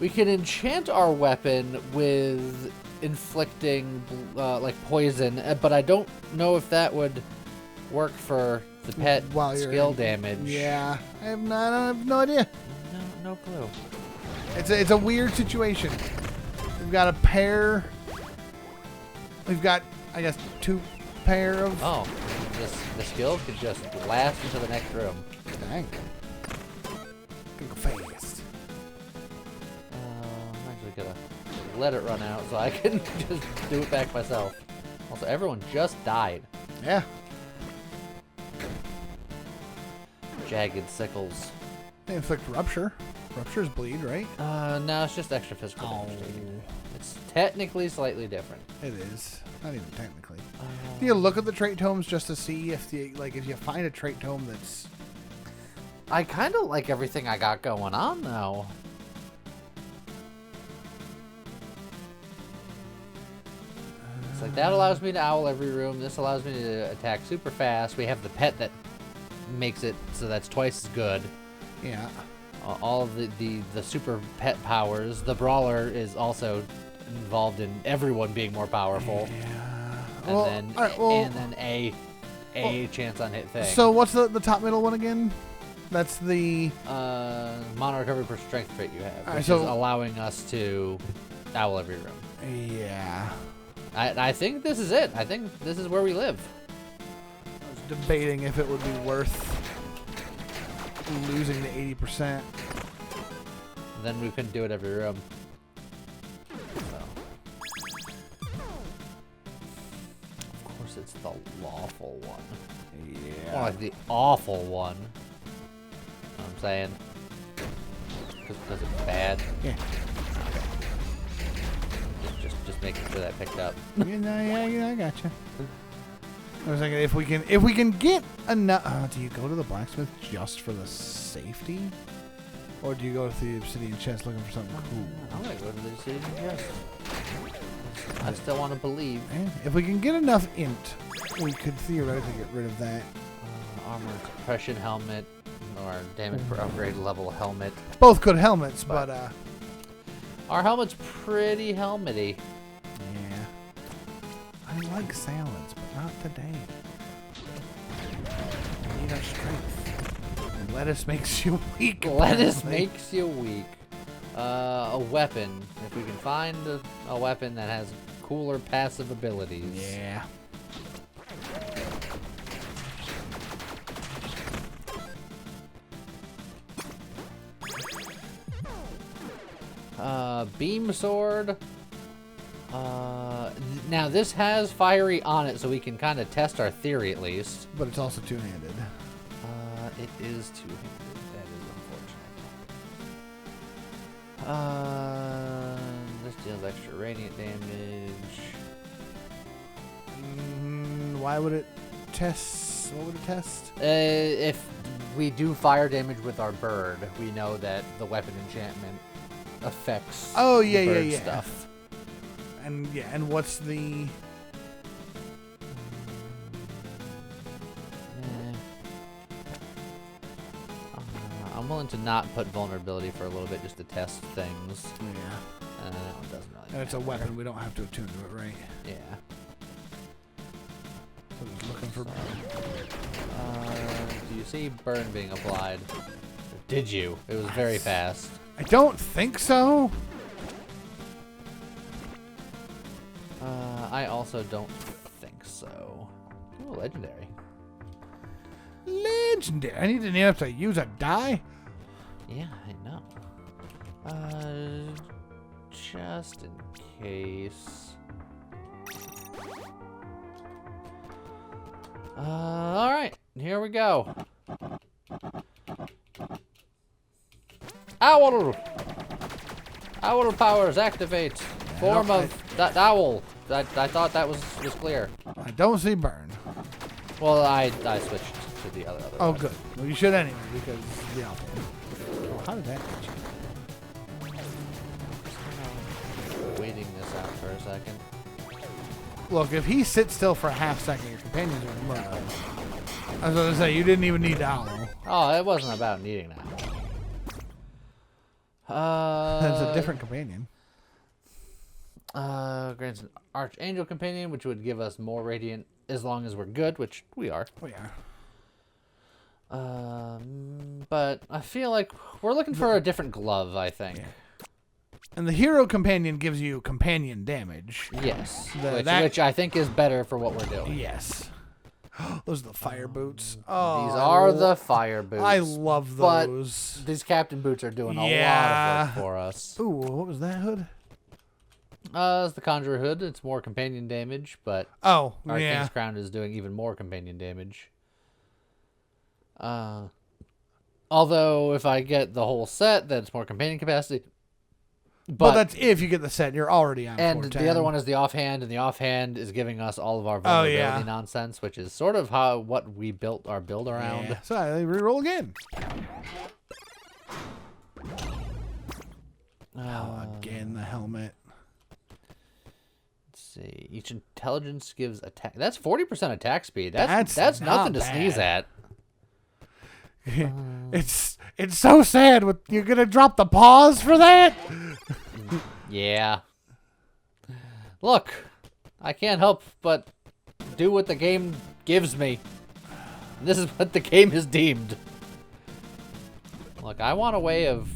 can enchant our weapon with inflicting, like, poison. But I don't know if that would work for the pet skill damage. Yeah, I have no idea. No clue. It's a weird situation. We've got a pair. We've got, I guess, 2 pair of. Oh, the skill could just blast into the next room. Dang. Gonna go fast. I'm actually gonna let it run out so I can just do it back myself. Also, everyone just died. Yeah. Jagged sickles. They inflict rupture. Ruptures bleed, right? No, it's just extra physical damage. It's technically slightly different. It is. Not even technically. Do you look at the trait tomes just to see if if you find a trait tome that's... I kind of like everything I got going on, though. It's like, that allows me to owl every room. This allows me to attack super fast. We have the pet that makes it so that's twice as good. Yeah. All of the super pet powers. The brawler is also involved in everyone being more powerful. Yeah. And then a chance on hit thing. So what's the top middle one again? That's the mono recovery per strength trait you have, which so, is allowing us to owl every room. Yeah. I think this is it. I think this is where we live. I was debating if it would be worth losing the 80%. Then we couldn't do it every room. So. Of course, it's the lawful one. Yeah. More like the awful one. You know what I'm saying? Because it's bad. Yeah. Just making sure that picked up. Yeah, I gotcha. I was thinking if we can get enough. Do you go to the blacksmith just for the safety, or do you go to the obsidian chest looking for something cool? I'm gonna go to the obsidian chest. I still want to believe. Yeah. If we can get enough int, we could theoretically get rid of that. Armor suppression helmet or damage per upgrade level helmet. Both good helmets, but our helmet's pretty helmety. Yeah. I like salads, but not today. I need our strength. Lettuce makes you weak. Lettuce makes you weak. A weapon. If we can find a weapon that has cooler passive abilities. Yeah. Beam sword. Now this has fiery on it, so we can kind of test our theory at least. But it's also two-handed. It is two-handed. That is unfortunate. This deals extra radiant damage. Why would it test? What would it test? If we do fire damage with our bird, we know that the weapon enchantment affects the bird stuff. And what's the... I'm willing to not put vulnerability for a little bit just to test things. Yeah. That one doesn't really And it's a weapon. We don't have to attune to it, right? Yeah. So just looking for burn. Do you see burn being applied? Did you? It was very fast. I don't think so. I also don't think so. Ooh, legendary. Legendary. I didn't have to use a die. Yeah, I know. Just in case. All right, here we go. Owl! Owl powers activate. Form of that owl. I thought that was clear. I don't see burn. Well, I switched to the other Oh, one. good. Well, you should anyway because yeah. Oh, how did that get you? Waiting this out for a second. Look, if he sits still for a half second, your companion's going to murder him. I was going to say, you didn't even need to owl. Oh, it wasn't about needing that. That's a different companion. Grants an Archangel companion, which would give us more radiant as long as we're good, which we are. We are. But I feel like we're looking for a different glove, I think. Yeah. And the hero companion gives you companion damage. Yes, That- which I think is better for what we're doing. Yes. Those are the fire boots. Oh, These are the fire boots. I love those. But these captain boots are doing a lot of work for us. Ooh, what was that hood? It's the Conjurer Hood. It's more companion damage, but Oh, our yeah. King's Crown is doing even more companion damage. Although, if I get the whole set, then it's more companion capacity. But that's if you get the set. You're already on And 410. the other one is the offhand, and the offhand is giving us all of our vulnerability nonsense, which is sort of what we built our build around. Yeah. So I reroll again. Again, the helmet. Let's see. Each intelligence gives attack. That's 40% attack speed. That's Not nothing to bad. sneeze at. It's so sad. You're gonna drop the pause for that? Yeah. Look, I can't help but do what the game gives me. This is what the game is deemed. Look, I want a way of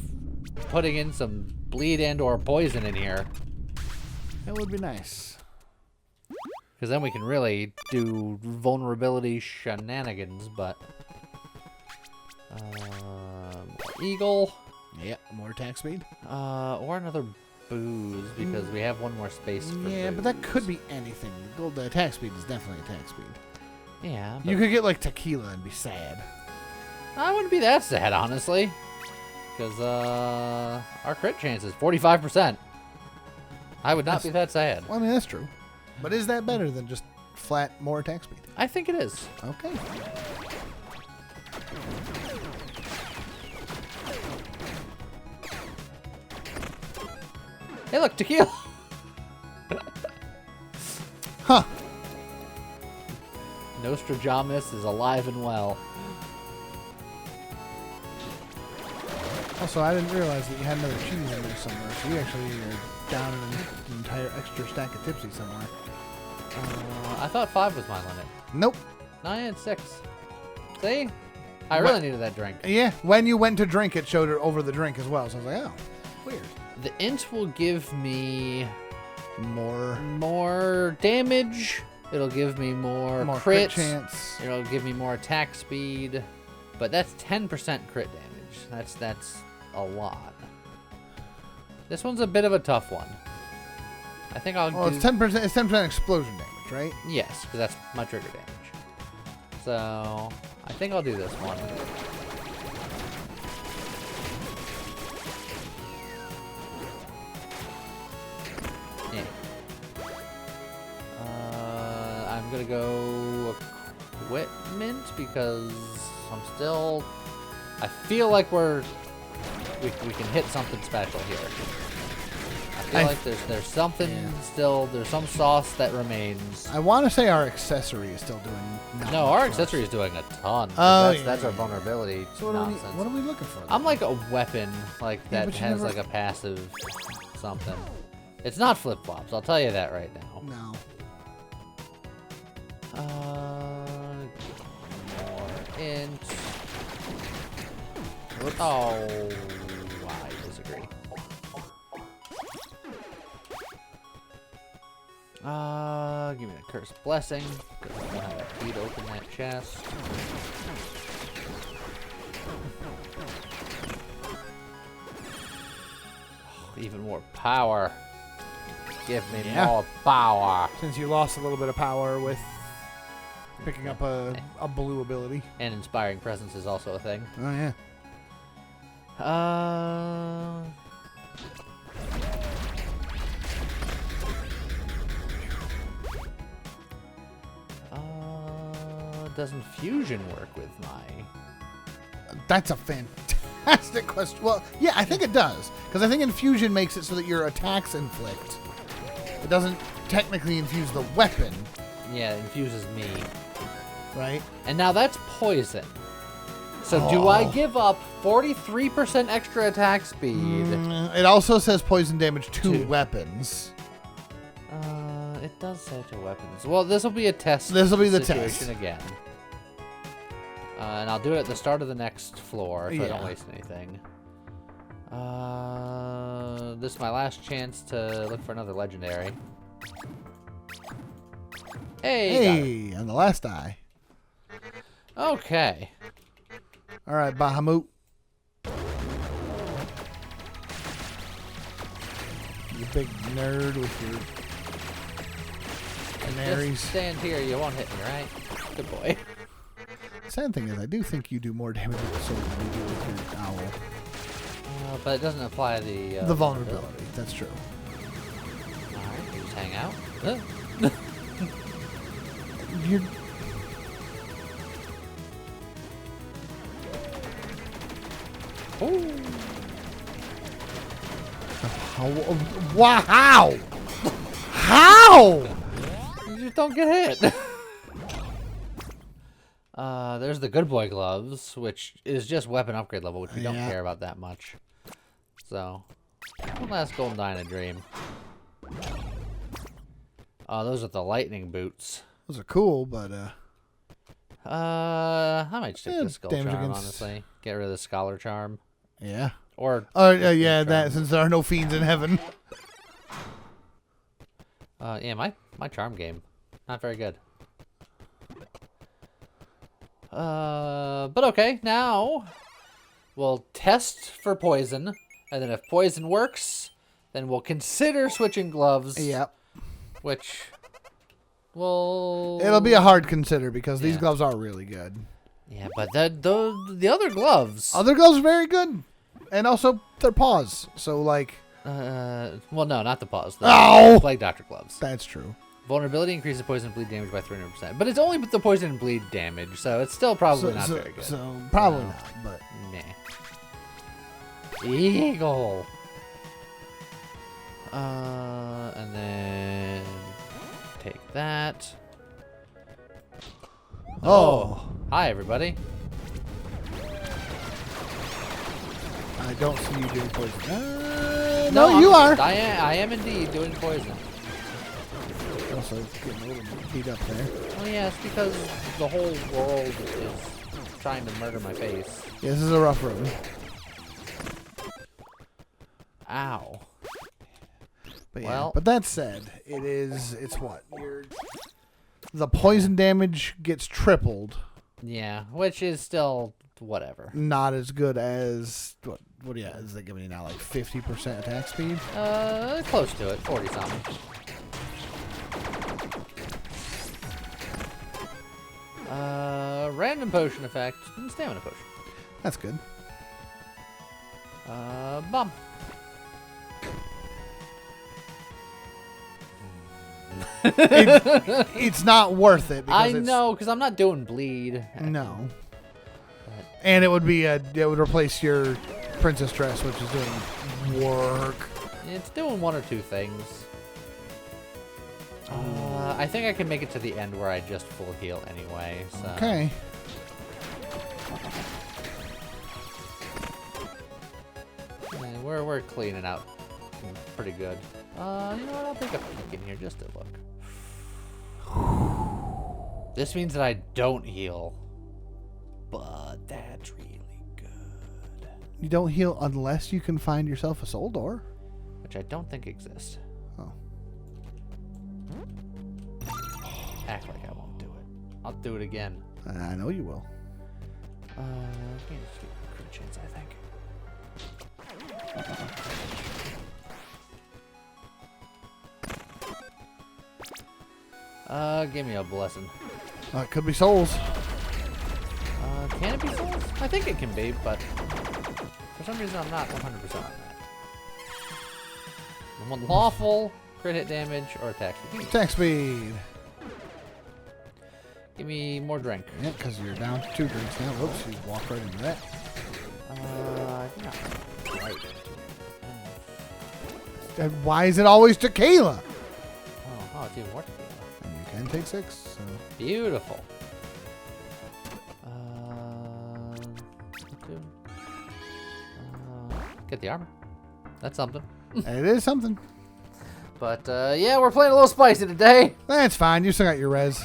putting in some bleed and or poison in here. That would be nice. Because then we can really do vulnerability shenanigans, but... Eagle. Yeah, more attack speed. Or another booze, because we have one more space for Yeah, booze. but that could be anything. The attack speed is definitely attack speed. Yeah, but You could get like tequila and be sad. I wouldn't be that sad, honestly. Because, our crit chance is 45%. I would not be that sad. Well, I mean, that's true. But is that better than just flat more attack speed? I think it is. Okay. Hey, look, tequila! Huh. Nostradamus is alive and well. Also, I didn't realize that you had another cheese in there somewhere, so you actually are down an entire extra stack of tipsy somewhere. I thought 5 was my limit. Nope. No, I had 6. See? I really needed that drink. Yeah, when you went to drink, it showed it over the drink as well, so I was like, oh, weird. The int will give me More damage. It'll give me more crit crits. chance. It'll give me more attack speed. But that's 10% crit damage. That's a lot. This one's a bit of a tough one. I think I'll Well, do... it's 10%. It's 10% explosion damage, right? Yes, because that's my trigger damage. So, I think I'll do this one. Yeah. I'm gonna go equipment because I'm still... I feel like we can hit something special here. I feel like there's something still, there's some sauce that remains. I want to say our accessory is still doing nothing No, our for accessory us. is doing a ton. Oh, That's our yeah. vulnerability So nonsense. what are we looking for? I'm like a weapon, like Yeah, that but you has never- like a passive something. It's not flip-flops, I'll tell you that right now. No. int. Oh, I disagree. Give me a cursed blessing. Because I don't have a key to open that chest. Oh, even more power. Give me more power. Since you lost a little bit of power with picking up a blue ability. And inspiring presence is also a thing. Oh, yeah. Does infusion work with my... That's a fantastic question. Well, yeah, I think it does. Because I think infusion makes it so that your attacks inflict. It doesn't technically infuse the weapon. Yeah, it infuses me. Right? And now that's poison. So do I give up 43% extra attack speed? It also says poison damage to weapons. It does say to weapons. Well, this will be a test. This will be the situation test again. And I'll do it at the start of the next floor, so I don't waste anything. This is my last chance to look for another legendary. Hey, on the last eye. Okay. All right, Bahamut. You big nerd with your canaries. Just stand here, you won't hit me, right? Good boy. Sad thing is, I do think you do more damage with the sword than you do with your owl. But it doesn't apply the vulnerability. That's true. Alright, you just hang out. You're... Ooh. Wow! How? You just don't get hit. There's the good boy gloves, which is just weapon upgrade level, which we don't care about that much. So, one last golden die in a dream. Those are the lightning boots. Those are cool, but I might stick to skull charm, against... honestly. Get rid of the scholar charm. Yeah. Or yeah, that since there are no fiends in heaven. Yeah, my charm game, not very good. But okay, now we'll test for poison, and then if poison works, then we'll consider switching gloves. Yep. Which will... It'll be a hard consider because these gloves are really good. Yeah, but the other gloves... Other gloves are very good. And also, they're paws. So, like... well, no, not the paws. The Plague Doctor gloves. That's true. Vulnerability increases poison and bleed damage by 300%. But it's only with the poison and bleed damage, so it's still probably not very good. So, probably not, but... Nah. Eagle. And then... Take that. Oh. Hi, everybody. I don't see you doing poison. No, you are. I am indeed doing poison. Also getting a little beat up there. Oh yeah, it's because the whole world is trying to murder my face. Yeah, this is a rough room. Ow. But yeah, well, but that said, it's what? The poison damage gets tripled. Yeah, which is still whatever. Not as good as what is they giving you now, like 50% attack speed? Close to it, 40 something. Random potion effect and stamina potion. That's good. Bum. It's not worth it. I know, because I'm not doing bleed. No. And it would replace your princess dress, which is doing work. It's doing one or two things. I think I can make it to the end where I just full heal anyway. So. Okay. Yeah, we're cleaning out pretty good. You know what? I'll take a peek in here just to look. This means that I don't heal. but that's really good. You don't heal unless you can find yourself a soul door. Which I don't think exists. Oh. Act like I won't do it. I'll do it again. I know you will. Crit chance, I think. Give me a blessing. It could be souls. Can it be souls? I think it can be, but for some reason I'm not 100% on that. I want lawful, crit hit damage, or attack speed. Attack speed. Give me more drink. Yeah, because you're down to 2 drinks now. Whoops, you walk right into that. I think I'm right. And why is it always tequila? Oh, it's even more tequila. And you can take 6. So. Beautiful. Get the armor. That's something. It is something. But, yeah, we're playing a little spicy today. That's fine. You still got your res.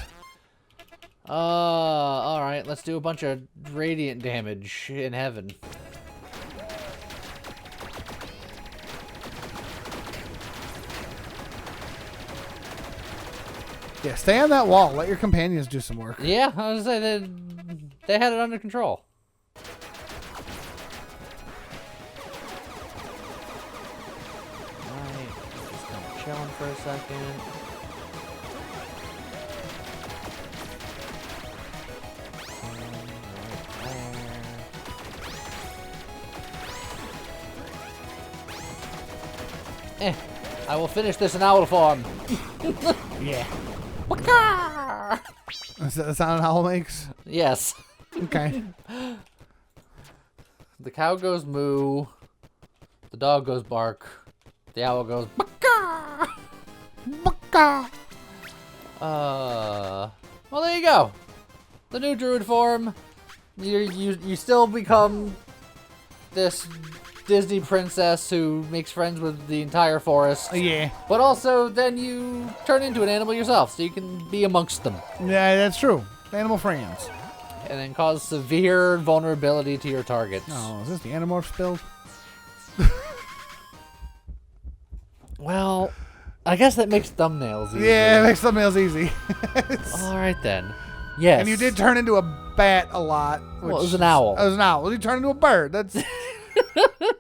Alright. Let's do a bunch of radiant damage in heaven. Yeah, stay on that wall. Let your companions do some work. Yeah, I was gonna say they had it under control. Chilling for a second. I will finish this in owl form. Yeah. Waka! Is that the sound an owl makes? Yes. Okay. The cow goes moo. The dog goes bark. The owl goes baka. Baka. Well, there you go. The new druid form. You still become this Disney princess who makes friends with the entire forest. Yeah. But also, then you turn into an animal yourself, so you can be amongst them. Yeah, that's true. Animal friends. And then cause severe vulnerability to your targets. Oh, is this the Animorphs build? Well, I guess that makes thumbnails easy. Yeah, it makes thumbnails easy. All right, then. Yes. And you did turn into a bat a lot. Well, it was an owl. It was an owl. Well, you turned into a bird. That's...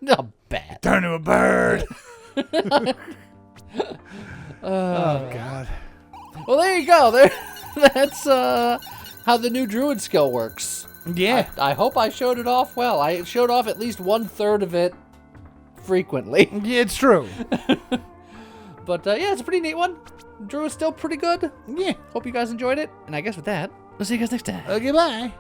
A bat. Turn into a bird. Oh, God. Well, there you go. That's how the new druid skill works. Yeah. I hope I showed it off well. I showed off at least 1/3 of it frequently. Yeah, it's true. But yeah, it's a pretty neat one. Druid's still pretty good. Yeah. Hope you guys enjoyed it. And I guess with that, we'll see you guys next time. Okay, bye.